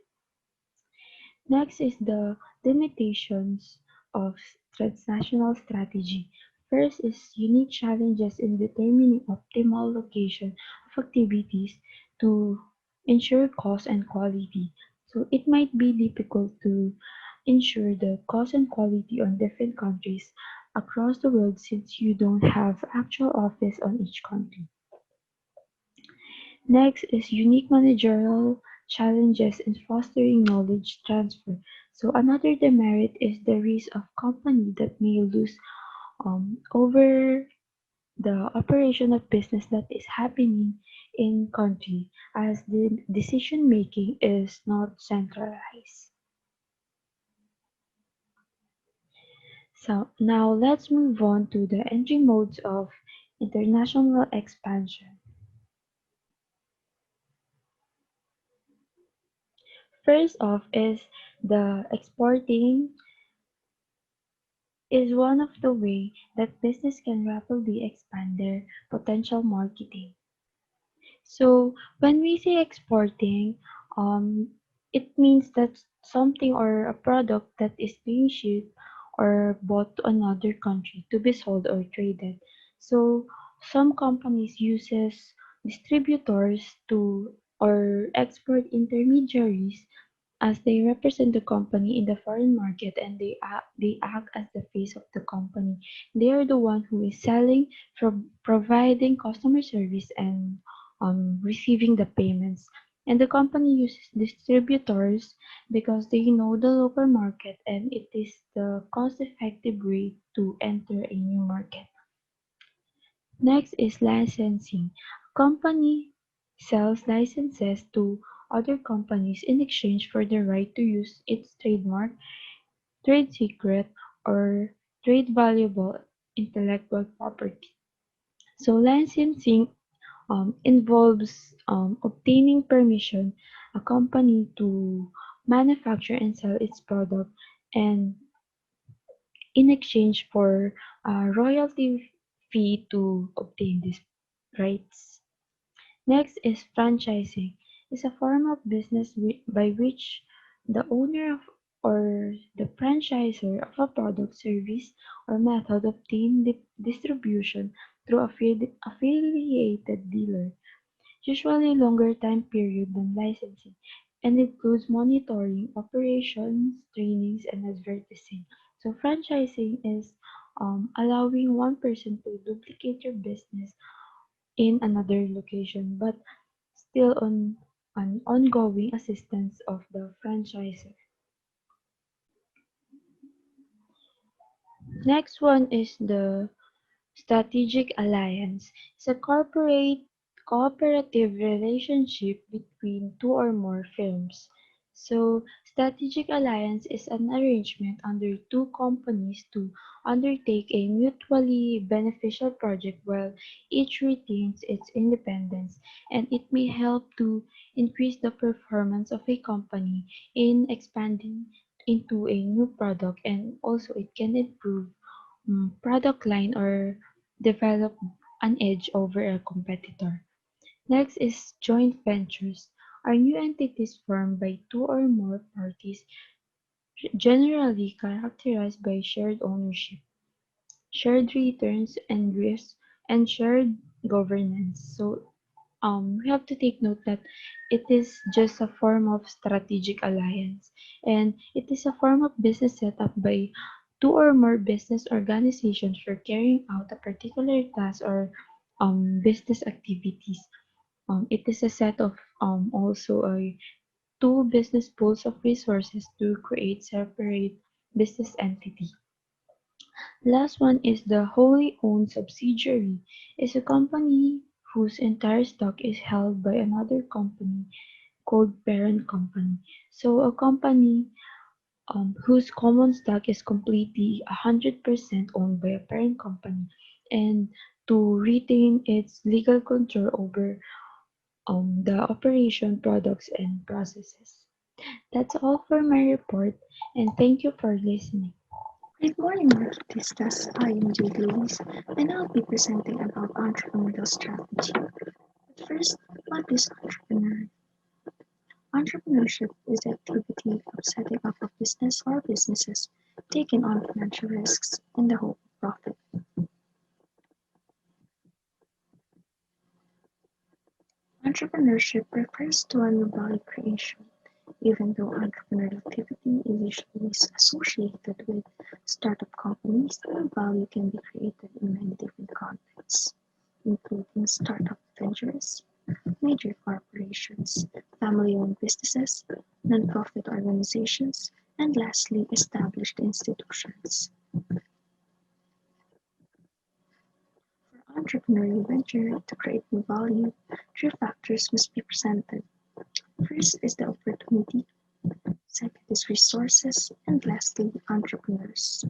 Next is the limitations of transnational strategy. First is unique challenges in determining optimal location of activities to ensure cost and quality. So it might be difficult to ensure the cost and quality on different countries across the world since you don't have actual office on each country. Next is unique managerial challenges in fostering knowledge transfer. So another demerit is the risk of company that may lose over the operation of business that is happening in country as the decision making is not centralized. So now let's move on to the entry modes of international expansion. First off is the exporting is one of the way that business can rapidly expand their potential marketing. So when we say exporting, it means that something or a product that is being shipped or bought to another country to be sold or traded. So some companies uses distributors to or export intermediaries as they represent the company in the foreign market and they act as the face of the company. They are the one who is selling, providing customer service and receiving the payments. And the company uses distributors because they know the local market and it is the cost effective way to enter a new market. Next is licensing. A company sells licenses to other companies in exchange for the right to use its trademark, trade secret, or trade valuable intellectual property. So licensing involves obtaining permission a company to manufacture and sell its product and in exchange for a royalty fee to obtain these rights. Next is franchising. It's a form of business by which the owner of or the franchisor of a product, service, or method obtain distribution through affiliated dealer, usually longer time period than licensing, and includes monitoring, operations, trainings, and advertising. So franchising is allowing one person to duplicate your business in another location, but still on an ongoing assistance of the franchisor. Next one is the strategic alliance. It's a cooperative relationship between two or more firms. So, strategic alliance is an arrangement under two companies to undertake a mutually beneficial project while each retains its independence, and it may help to increase the performance of a company in expanding into a new product, and also it can improve product line or develop an edge over a competitor. Next is joint ventures, are new entities formed by two or more parties, generally characterized by shared ownership, shared returns and risks, and shared governance. So we have to take note that it is just a form of strategic alliance, and it is a form of business set up by two or more business organizations for carrying out a particular task or business activities. It is a set of also a two business pools of resources to create separate business entity. Last one is the wholly owned subsidiary, is a company whose entire stock is held by another company called parent company. So a company whose common stock is completely 100% owned by a parent company, and to retain its legal control over the operation, products, and processes. That's all for my report, and thank you for listening. Good morning, Marketistas. I am Jade Louise, and I'll be presenting about entrepreneurial strategy. But first, what is entrepreneur? Entrepreneurship is the activity of setting up a business or businesses, taking on financial risks in the hope of profit. Entrepreneurship refers to a new value creation, even though entrepreneurial activity is usually associated with startup companies. New value can be created in many different contexts, including startup ventures, major corporations, family-owned businesses, non-profit organizations, and lastly, established institutions. For entrepreneurial venture to create new value, three factors must be presented. First is the opportunity, second is resources, and lastly, entrepreneurs.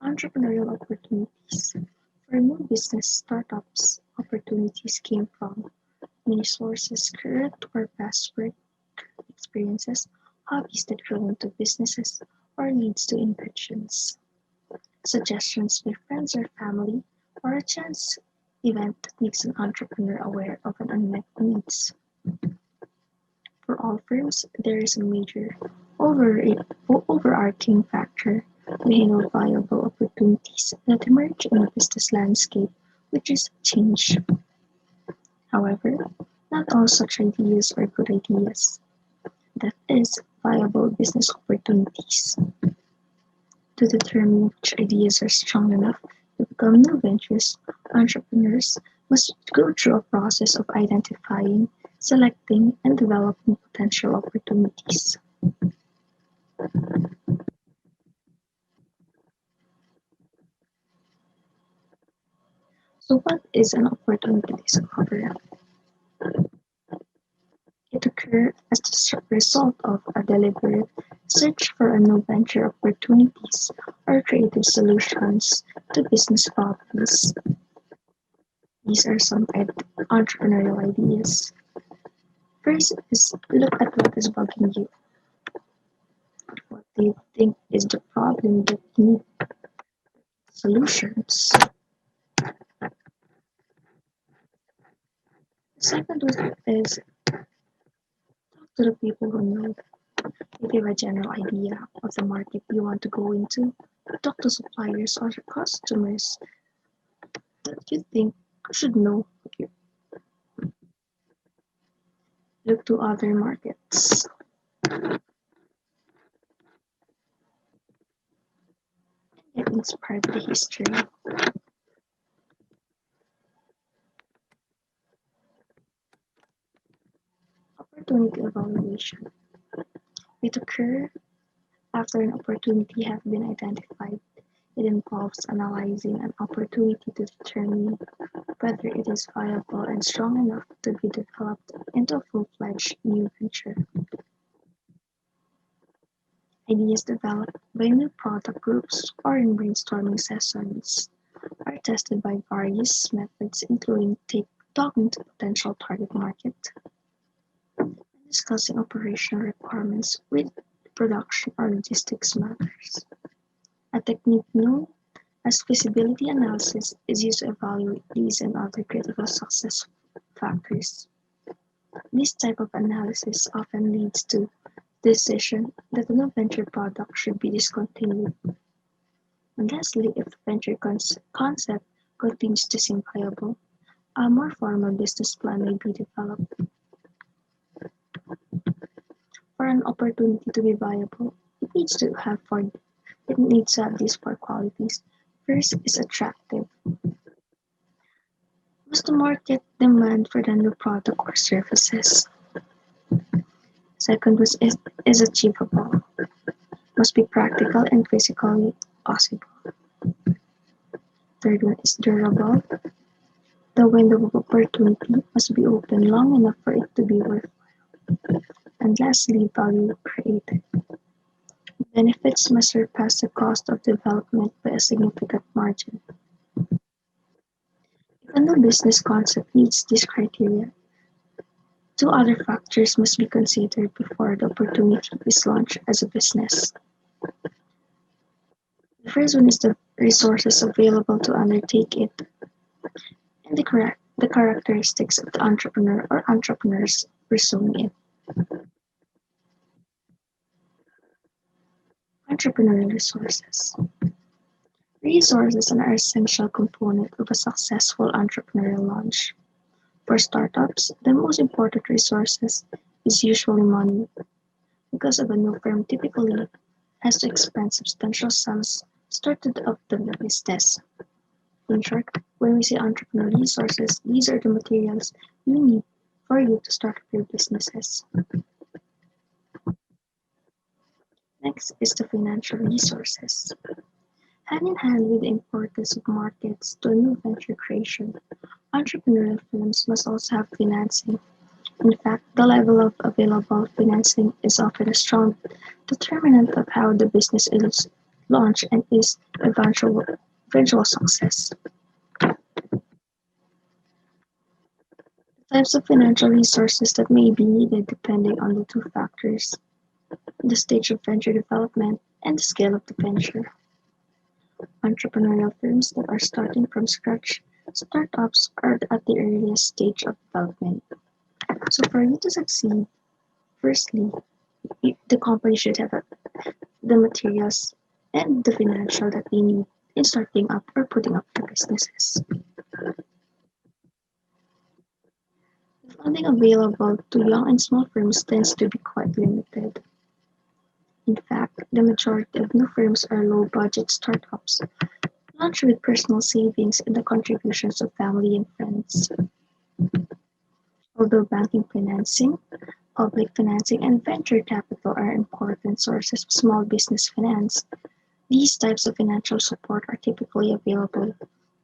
Entrepreneurial opportunities. For new business startups, opportunities came from many sources, current or past work experiences, hobbies that grow into businesses, or leads to inventions, suggestions by friends or family, or a chance event that makes an entrepreneur aware of an unmet needs. For all firms, there is a major over- overarching factor behind viable opportunities that emerge in the business landscape, which is change. However, not all such ideas are good ideas. That is, viable business opportunities. To determine which ideas are strong enough to become new ventures, entrepreneurs must go through a process of identifying, selecting, and developing potential opportunities. So, what is an opportunity discovery? It occurs as the result of a deliberate search for a new venture opportunities or creative solutions to business problems. These are some entrepreneurial ideas. First is look at what is bugging you. What do you think is the problem that need solutions? The second one is To the people who know, if you have a general idea of the market you want to go into, talk to suppliers or customers that you think should know. Look to other markets. Get inspired by history. Opportunity evaluation. It occurs after an opportunity has been identified. It involves analyzing an opportunity to determine whether it is viable and strong enough to be developed into a full-fledged new venture. Ideas developed by new product groups or in brainstorming sessions are tested by various methods including talking to potential target market and discussing operational requirements with production or logistics matters. A technique known as feasibility analysis is used to evaluate these and other critical success factors. This type of analysis often leads to decision that a new venture product should be discontinued. And lastly, if the venture concept continues to seem viable, a more formal business plan may be developed. For an opportunity to be viable, it needs to have these four qualities. First is attractive. Must the market demand for the new product or services? Second is achievable. Must be practical and physically possible. Third one is durable. The window of opportunity must be open long enough for it to be worthwhile. And lastly, value created. Benefits must surpass the cost of development by a significant margin. If a new business concept meets these criteria, two other factors must be considered before the opportunity is launched as a business. The first one is the resources available to undertake it, and the characteristics of the entrepreneur or entrepreneurs pursuing it. Entrepreneurial resources. Resources are an essential component of a successful entrepreneurial launch. For startups, the most important resources is usually money, because of a new firm typically has to expend substantial sums started up the business. In short, when we say entrepreneurial resources, these are the materials you need for you to start up your businesses. Next is the financial resources. Hand in hand with the importance of markets to a new venture creation, entrepreneurial firms must also have financing. In fact, the level of available financing is often a strong determinant of how the business is launched and its eventual success. The types of financial resources that may be needed depending on the two factors, the stage of venture development and the scale of the venture. Entrepreneurial firms that are starting from scratch, startups are at the earliest stage of development. So for you to succeed, firstly, the company should have the materials and the financial that they need in starting up or putting up their businesses. The funding available to young and small firms tends to be quite limited. In fact, the majority of new firms are low-budget startups, launched with personal savings and the contributions of family and friends. Although banking financing, public financing, and venture capital are important sources of small business finance, these types of financial support are typically available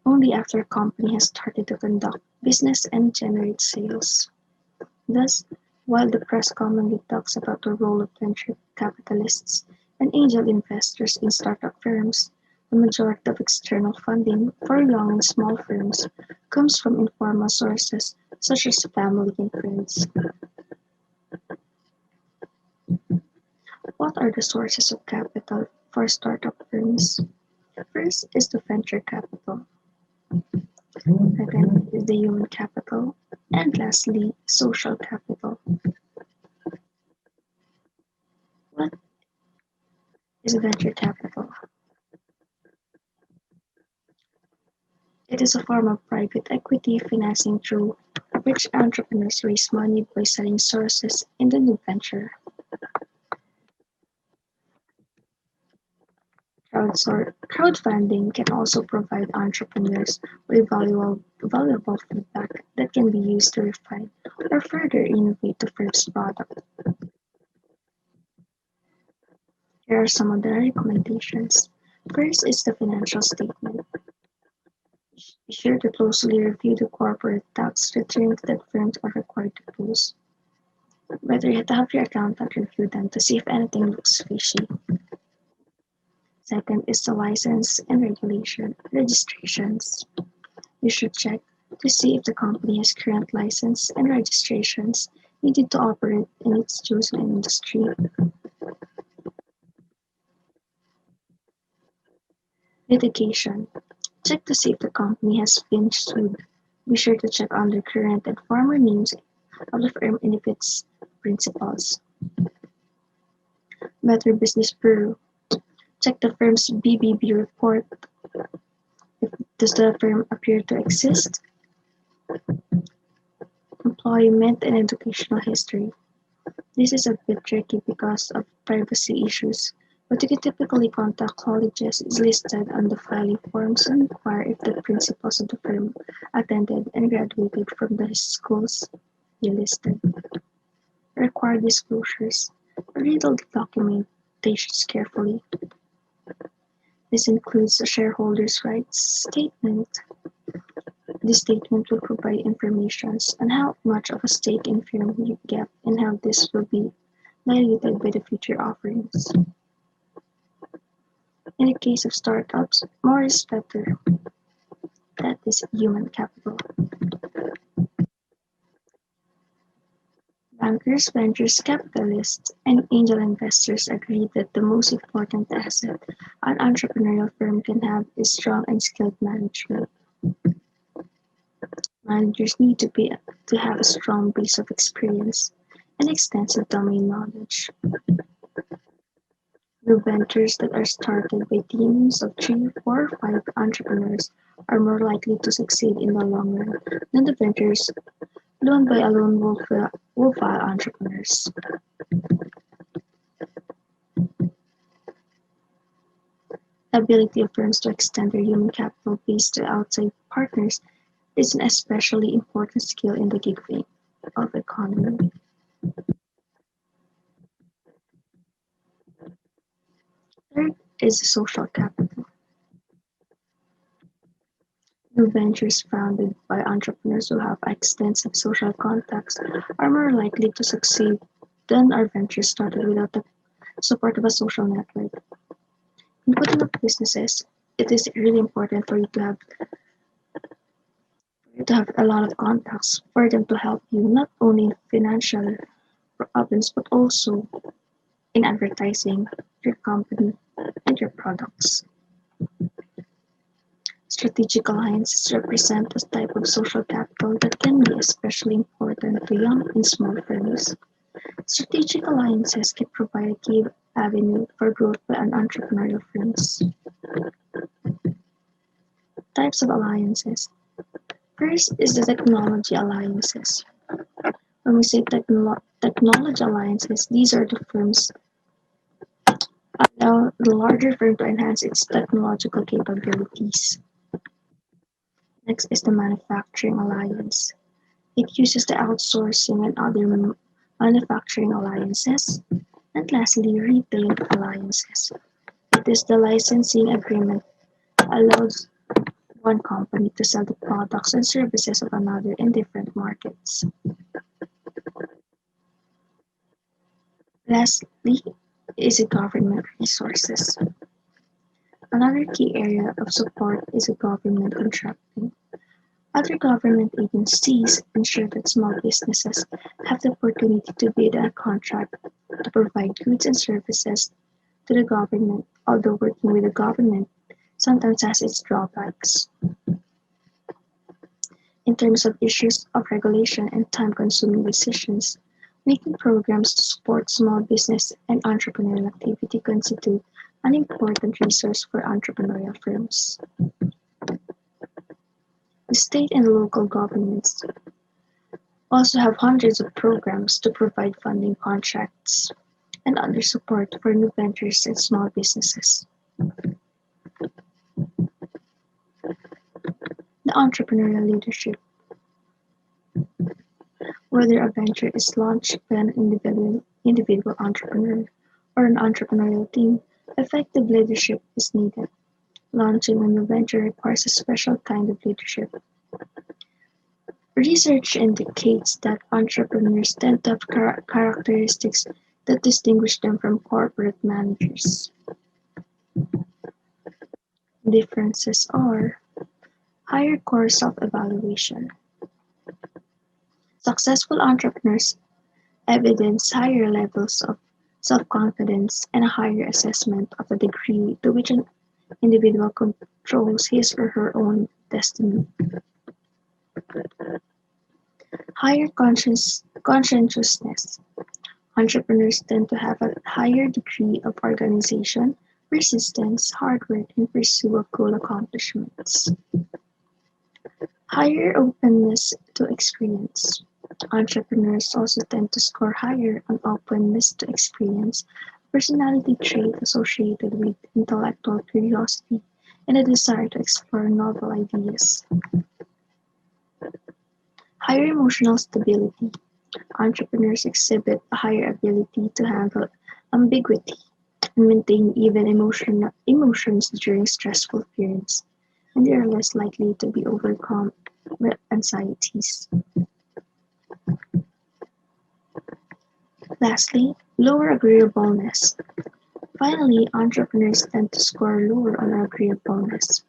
only after a company has started to conduct business and generate sales. Thus, while the press commonly talks about the role of venture capitalists and angel investors in startup firms, the majority of external funding for young and small firms comes from informal sources such as family and friends. What are the sources of capital for startup firms? First is the venture capital. Second is the human capital. And lastly, social capital. is venture capital. It is a form of private equity financing through which entrepreneurs raise money by selling sources in the new venture. Crowdfunding can also provide entrepreneurs with valuable feedback that can be used to refine or further innovate the first product. Here are some of the recommendations. First is the financial statement. Be sure to closely review the corporate tax returns that firms are required to post. Better yet, have your accountant review them to see if anything looks fishy. Second is the license and registrations. You should check to see if the company has current license and registrations needed to operate in its chosen industry. Litigation. Check to see if the company has been sued. Be sure to check on the current and former names of the firm and if its principals. Better Business Bureau. Check the firm's BBB report. Does the firm appear to exist? Employment and educational history. This is a bit tricky because of privacy issues, but you can typically contact colleges listed on the filing forms and inquire if the principals of the firm attended and graduated from the schools you listed. Required disclosures. Read all the documentations carefully. This includes a shareholders' rights statement. This statement will provide information on how much of a stake in firm you get and how this will be diluted by the future offerings. In the case of startups, more is better. That is human capital. Bankers, ventures capitalists, and angel investors agree that the most important asset an entrepreneurial firm can have is strong and skilled management. Managers need to have a strong base of experience and extensive domain knowledge. New ventures that are started by teams of 3, 4, or 5 entrepreneurs are more likely to succeed in the long run than the ventures run by a lone wolf entrepreneurs. The ability of firms to extend their human capital base to outside partners is an especially important skill in the gig economy. Third is social capital. New ventures founded by entrepreneurs who have extensive social contacts are more likely to succeed than our ventures started without the support of a social network. In putting up businesses, it is really important for you to have a lot of contacts for them to help you not only in financial problems but also in advertising your company and your products. Strategic alliances represent a type of social capital that can be especially important to young and small firms. Strategic alliances can provide a key avenue for growth by an entrepreneurial firms. Types of alliances. First is the technology alliances. When we say technology alliances, these are the firms allow the larger firm to enhance its technological capabilities. Next is the manufacturing alliance. It uses the outsourcing and other manufacturing alliances. And lastly, retail alliances. It is the licensing agreement that allows one company to sell the products and services of another in different markets. Lastly is the government resources. Another key area of support is government contracting. Other government agencies ensure that small businesses have the opportunity to bid on a contract to provide goods and services to the government, although working with the government sometimes has its drawbacks. In terms of issues of regulation and time-consuming decisions, making programs to support small business and entrepreneurial activity constitute an important resource for entrepreneurial firms. The state and local governments also have hundreds of programs to provide funding contracts and other support for new ventures and small businesses. The entrepreneurial leadership, whether a venture is launched by an individual entrepreneur or an entrepreneurial team, effective leadership is needed. Launching a new venture requires a special kind of leadership. Research indicates that entrepreneurs tend to have characteristics that distinguish them from corporate managers. Differences are higher core self-evaluation. Successful entrepreneurs evidence higher levels of self-confidence and a higher assessment of the degree to which an individual controls his or her own destiny. Higher conscientiousness. Entrepreneurs tend to have a higher degree of organization, persistence, hard work, and pursuit of goal accomplishments. Higher openness to experience. Entrepreneurs also tend to score higher on openness to experience, a personality trait associated with intellectual curiosity and a desire to explore novel ideas. Higher emotional stability. Entrepreneurs exhibit a higher ability to handle ambiguity and maintain even emotions during stressful periods, and they are less likely to be overcome with anxieties. Lastly, lower agreeableness. Finally, entrepreneurs tend to score lower on agreeableness.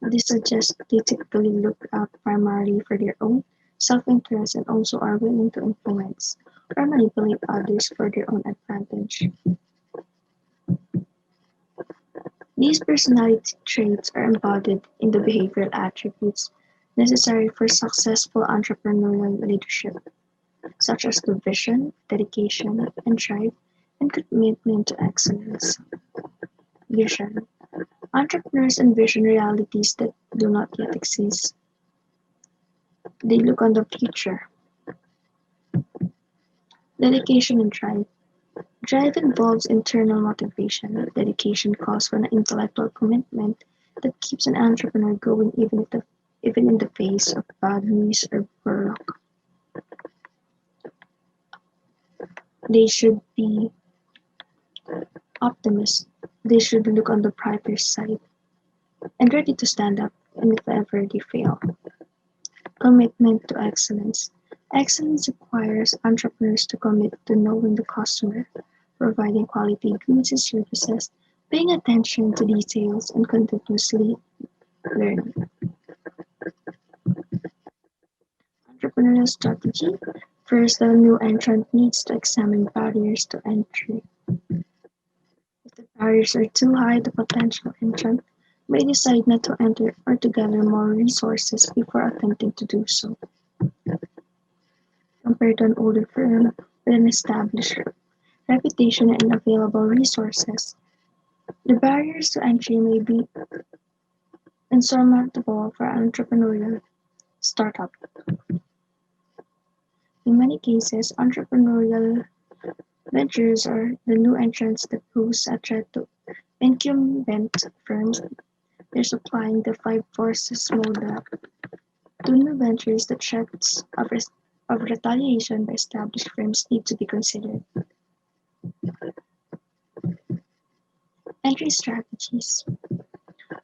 This suggests they typically look out primarily for their own self-interest and also are willing to influence or manipulate others for their own advantage. These personality traits are embodied in the behavioral attributes necessary for successful entrepreneurial leadership, such as the vision, dedication, and drive, and commitment to excellence. Vision. Entrepreneurs envision realities that do not yet exist. They look on the future. Dedication and drive. Drive involves internal motivation. Dedication calls for an intellectual commitment that keeps an entrepreneur going even in the face of bad news or poor luck. They should be optimists. They should look on the brighter side and ready to stand up and if ever they fail. Commitment to excellence. Excellence requires entrepreneurs to commit to knowing the customer, providing quality goods and services, paying attention to details, and continuously learning. Entrepreneurial strategy. First, the new entrant needs to examine barriers to entry. If the barriers are too high, the potential entrant may decide not to enter or to gather more resources before attempting to do so. Compared to an older firm with an established reputation and available resources, the barriers to entry may be insurmountable for an entrepreneurial startup. In many cases, entrepreneurial ventures are the new entrants that pose a threat to incumbent firms. They're supplying the five forces model to new ventures. The threats of retaliation by established firms need to be considered. Entry strategies.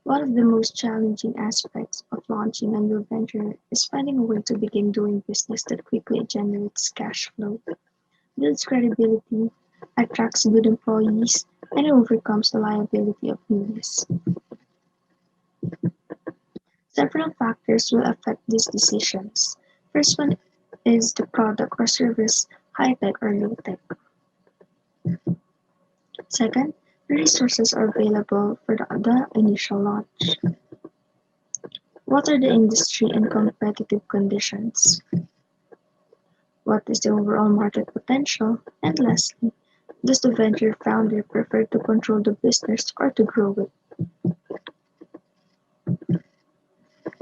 One of the most challenging aspects of launching a new venture is finding a way to begin doing business that quickly generates cash flow, builds credibility, attracts good employees, and overcomes the liability of newness. Several factors will affect these decisions. First one is the product or service, high-tech or low-tech. Second, resources are available for the initial launch. What are the industry and competitive conditions? What is the overall market potential? And lastly, Does the venture founder prefer to control the business or to grow it?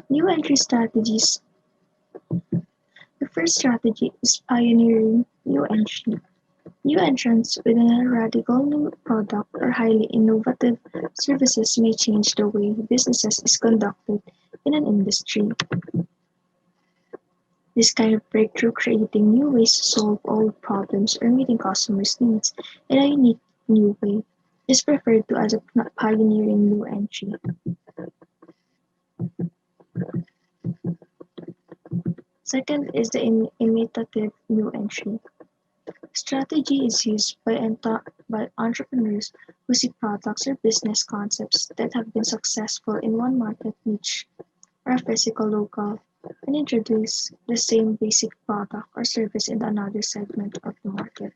New entry strategies. The first strategy is pioneering new entry. New entrants with a radical new product or highly innovative services may change the way business is conducted in an industry. This kind of breakthrough, creating new ways to solve old problems or meeting customers' needs in a unique new way, is referred to as a pioneering new entry. Second is the imitative new entry. Strategy is used by entrepreneurs who see products or business concepts that have been successful in one market niche or a physical local and introduce the same basic product or service in another segment of the market.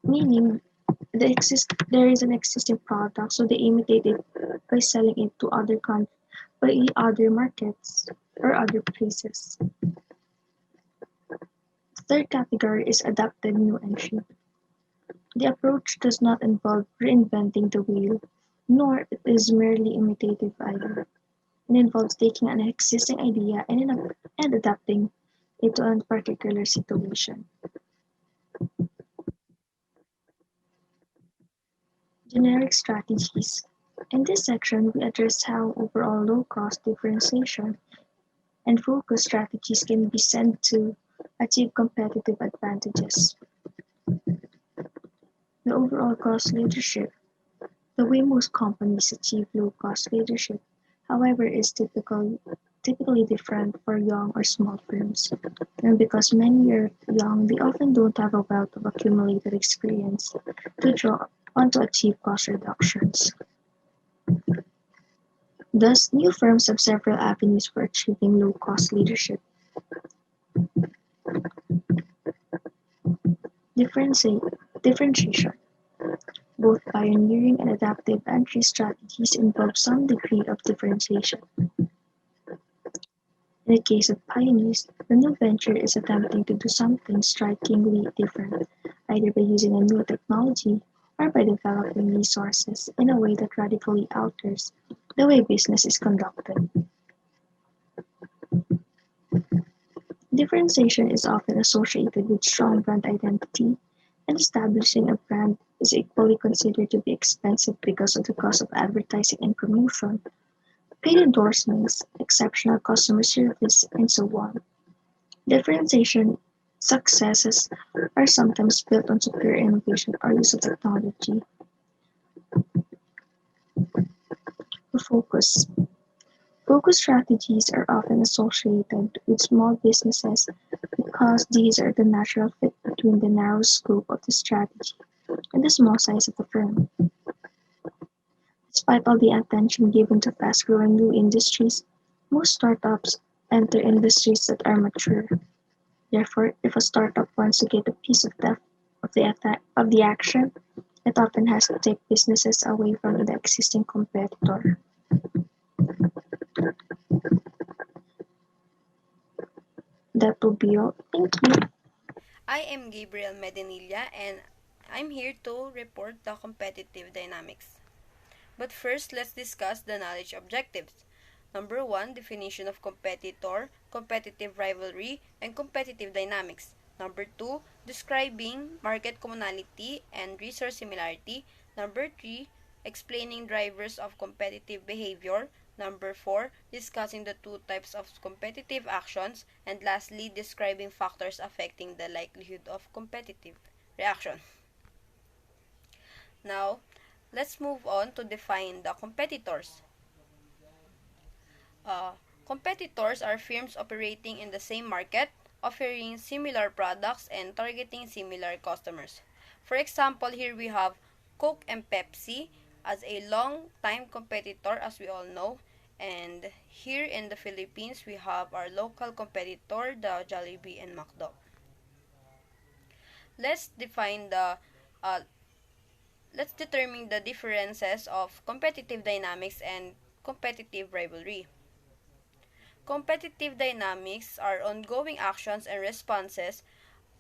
Meaning there is an existing product, so they imitate it by selling it to by other markets or other places. The third category is adapted new entry. The approach does not involve reinventing the wheel, nor it is merely imitative either. It involves taking an existing idea and adapting it to a particular situation. Generic strategies. In this section, we address how overall low-cost differentiation and focus strategies can be sent to achieve competitive advantages. The overall cost leadership. The way most companies achieve low-cost leadership, however, is typically different for young or small firms. And because many are young, they often don't have a wealth of accumulated experience to draw on to achieve cost reductions. Thus, new firms have several avenues for achieving low-cost leadership. Differentiation. Both pioneering and adaptive entry strategies involve some degree of differentiation. In the case of pioneers, the new venture is attempting to do something strikingly different, either by using a new technology or by developing resources in a way that radically alters the way business is conducted. Differentiation is often associated with strong brand identity, and establishing a brand is equally considered to be expensive because of the cost of advertising and promotion, paid endorsements, exceptional customer service, and so on. Differentiation successes are sometimes built on superior innovation or use of technology. Focus. Focus strategies are often associated with small businesses because these are the natural fit between the narrow scope of the strategy and the small size of the firm. Despite all the attention given to fast-growing new industries, most startups enter industries that are mature. Therefore, if a startup wants to get a piece of the action, it often has to take businesses away from the existing competitor. That will be all. Thank you. I am Gabriel Medinilla and I'm here to report the competitive dynamics. But first, let's discuss the knowledge objectives. Number 1, definition of competitor, competitive rivalry, and competitive dynamics. Number 2, describing market commonality and resource similarity. Number 3, explaining drivers of competitive behavior. Number 4, discussing the two types of competitive actions. And lastly, describing factors affecting the likelihood of competitive reaction. Now, let's move on to define the competitors. Uh, Competitors are firms operating in the same market, offering similar products and targeting similar customers. For example, here we have Coke and Pepsi as a long-time competitor, as we all know. And here in the Philippines, we have our local competitor, the Jollibee and McDo. Let's define the uh, let's determine the differences of competitive dynamics and competitive rivalry. Competitive dynamics are ongoing actions and responses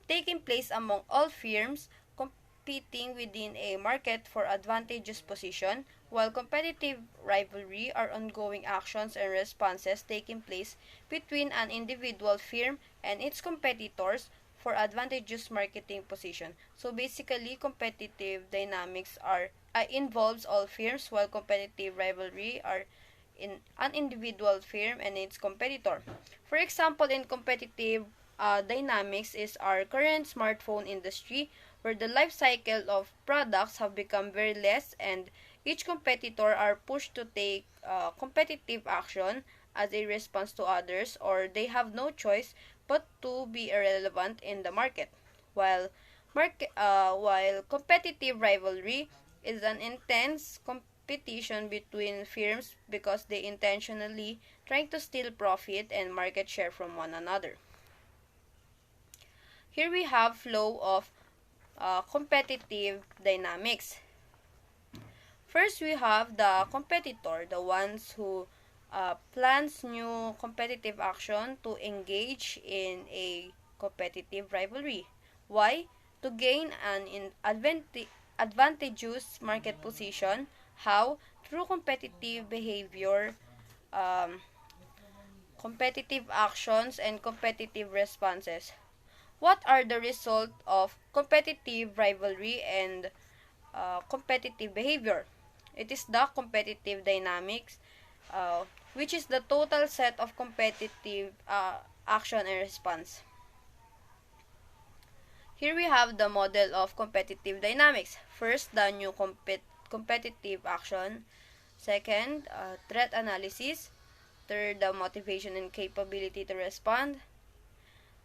taking place among all firms competing within a market for advantageous position, while competitive rivalry are ongoing actions and responses taking place between an individual firm and its competitors for advantageous marketing position. So basically, competitive dynamics are involves all firms, while competitive rivalry are in an individual firm and its competitor. For example, in competitive dynamics is our current smartphone industry, where the life cycle of products have become very less and each competitor are pushed to take competitive action as a response to others, or they have no choice but to be irrelevant in the market. While while competitive rivalry is an intense competition between firms because they intentionally trying to steal profit and market share from one another. Here we have flow of competitive dynamics. First, we have the competitor, the ones who plans new competitive action to engage in a competitive rivalry. Why? To gain an advantageous market position. How? Through competitive behavior, um, competitive actions, and competitive responses. What are the result of competitive rivalry and competitive behavior? It is the competitive dynamics, uh, which is the total set of competitive action and response. Here we have the model of competitive dynamics. First, the new competitive action. Second, threat analysis. Third, the motivation and capability to respond.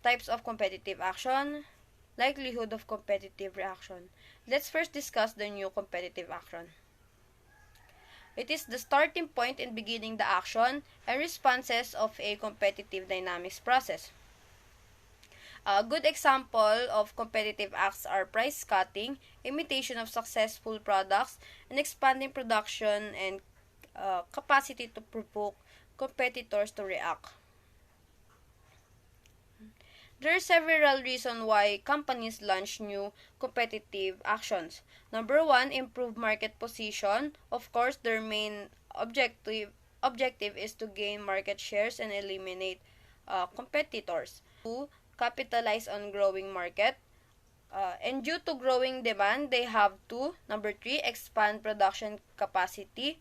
Types of competitive action. Likelihood of competitive reaction. Let's first discuss the new competitive action. It is the starting point in beginning the action and responses of a competitive dynamics process. A good example of competitive acts are price cutting, imitation of successful products, and expanding production and capacity to provoke competitors to react. There are several reasons why companies launch new competitive actions. Number one, improve market position. Of course, their main objective is to gain market shares and eliminate competitors. Two, capitalize on growing market. And due to growing demand, they have to, number three, expand production capacity,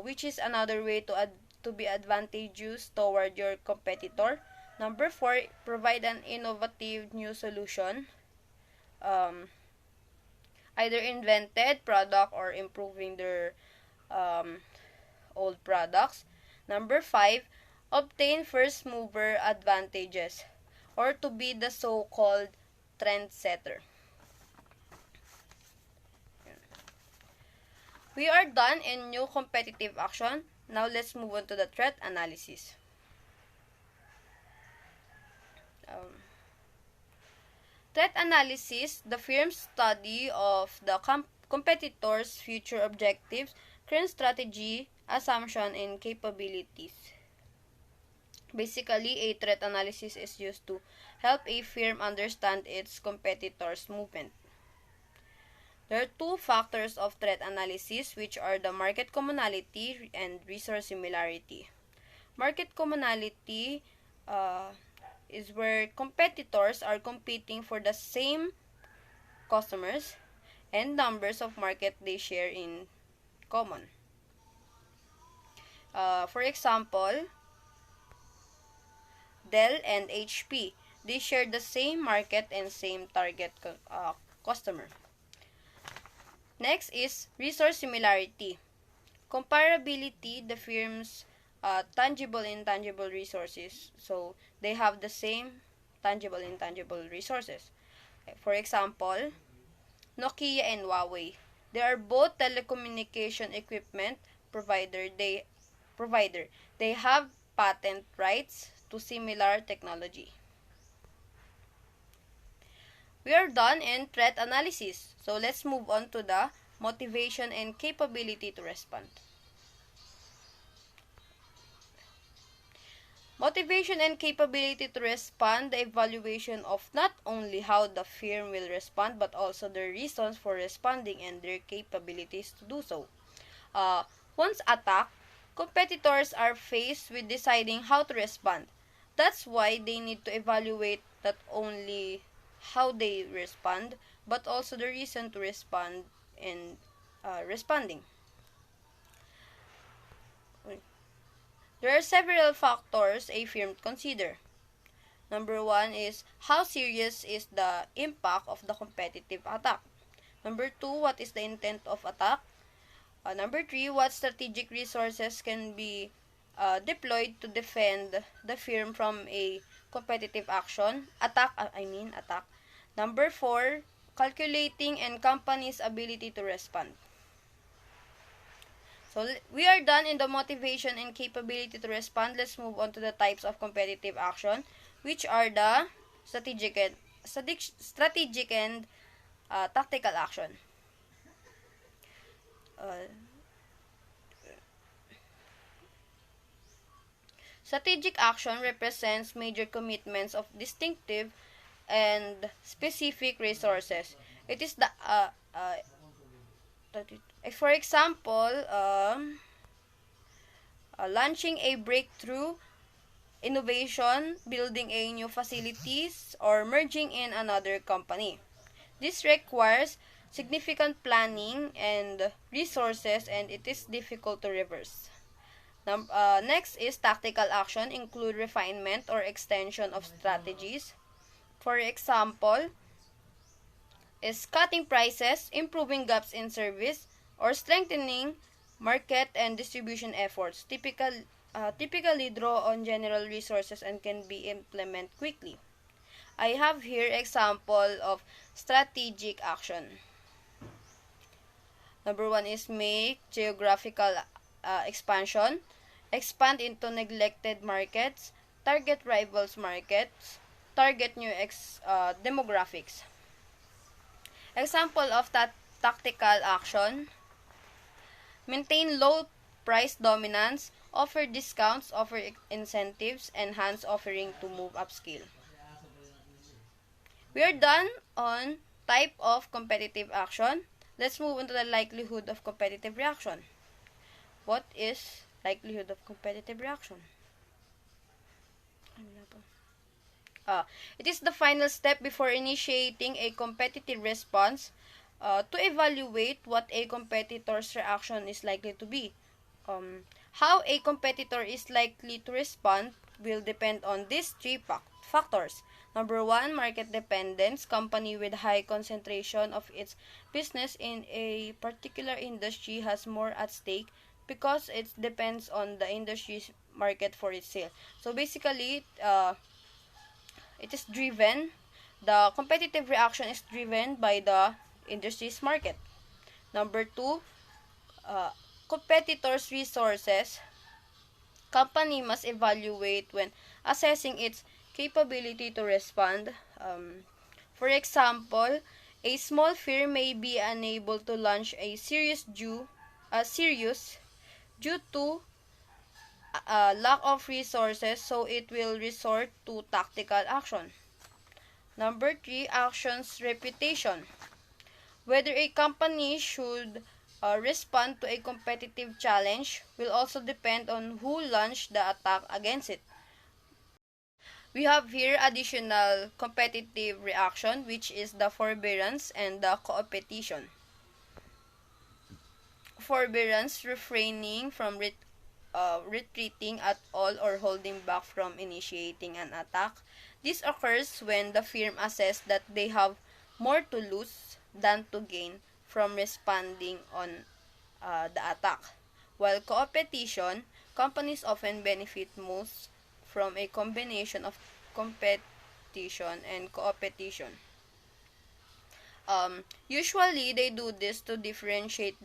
which is another way to be advantageous toward your competitor. Number four, provide an innovative new solution, um, either invented product or improving their um, old products. Number five, obtain first mover advantages, or to be the so-called trendsetter. We are done in new competitive action. Now let's move on to the threat analysis. Threat analysis, the firm's study of the competitor's future objectives, current strategy, assumption, and capabilities. Basically, a threat analysis is used to help a firm understand its competitors' movement. There are two factors of threat analysis, which are the market commonality and resource similarity. Market commonality is where competitors are competing for the same customers and numbers of market they share in common. For example, Dell and HP, they share the same market and same target customer. Next is resource similarity. Comparability, the firm's tangible and intangible resources. So, they have the same tangible and intangible resources. For example, Nokia and Huawei. They are both telecommunication equipment provider. They have patent rights to similar technology. We are done in threat analysis. So let's move on to the motivation and capability to respond. Motivation and capability to respond, the evaluation of not only how the firm will respond but also their reasons for responding and their capabilities to do so. Uh, Once attacked, competitors are faced with deciding how to respond. That's why they need to evaluate not only how they respond but also the reason to respond and responding. There are several factors a firm consider. Number one is how serious is the impact of the competitive attack. Number two, what is the intent of attack? Number three, what strategic resources can be deployed to defend the firm from a competitive action? Attack. Number four, calculating and company's ability to respond. So we are done in the motivation and capability to respond. Let's move on to the types of competitive action, which are the strategic and tactical action. Uh, Strategic action represents major commitments of distinctive and specific resources. It is the for example, launching a breakthrough innovation, building a new facilities, or merging in another company. This requires significant planning and resources, and it is difficult to reverse. Next is tactical action, include refinement or extension of strategies. For example, is cutting prices, improving gaps in service, or strengthening market and distribution efforts. Typically draw on general resources and can be implemented quickly. I have here example of strategic action. Number one is make geographical expansion, expand into neglected markets, target rivals markets, target new demographics. Example of that tactical action: maintain low price dominance, offer discounts, offer incentives, enhance offering to move upscale. We are done on type of competitive action. Let's move on to the likelihood of competitive reaction. What is likelihood of competitive reaction? It is the final step before initiating a competitive response to evaluate what a competitor's reaction is likely to be. How a competitor is likely to respond will depend on these three factors. Number one, market dependence. Company with high concentration of its business in a particular industry has more at stake because it depends on the industry's market for its sale. So basically, it is driven, the competitive reaction is driven by the industry's market. Number two, competitors' resources. Company must evaluate when assessing its capability to respond. For example, a small firm may be unable to launch a series due to lack of resources, so it will resort to tactical action. Number three, actions reputation. Whether a company should respond to a competitive challenge will also depend on who launched the attack against it. We have here additional competitive reaction, which is the forbearance and the competition. Forbearance, refraining from retreating at all or holding back from initiating an attack. This occurs when the firm assesses that they have more to lose than to gain from responding on the attack. While competition, companies often benefit most from a combination of competition and competition. Usually, they do this to differentiate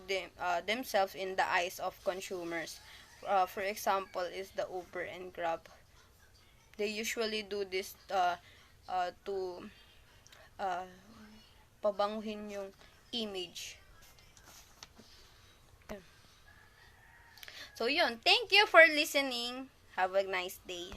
themselves in the eyes of consumers. For example, is the Uber and Grab. They usually do this to uh, pabanguhin yung image. So, yun. Thank you for listening. Have a nice day.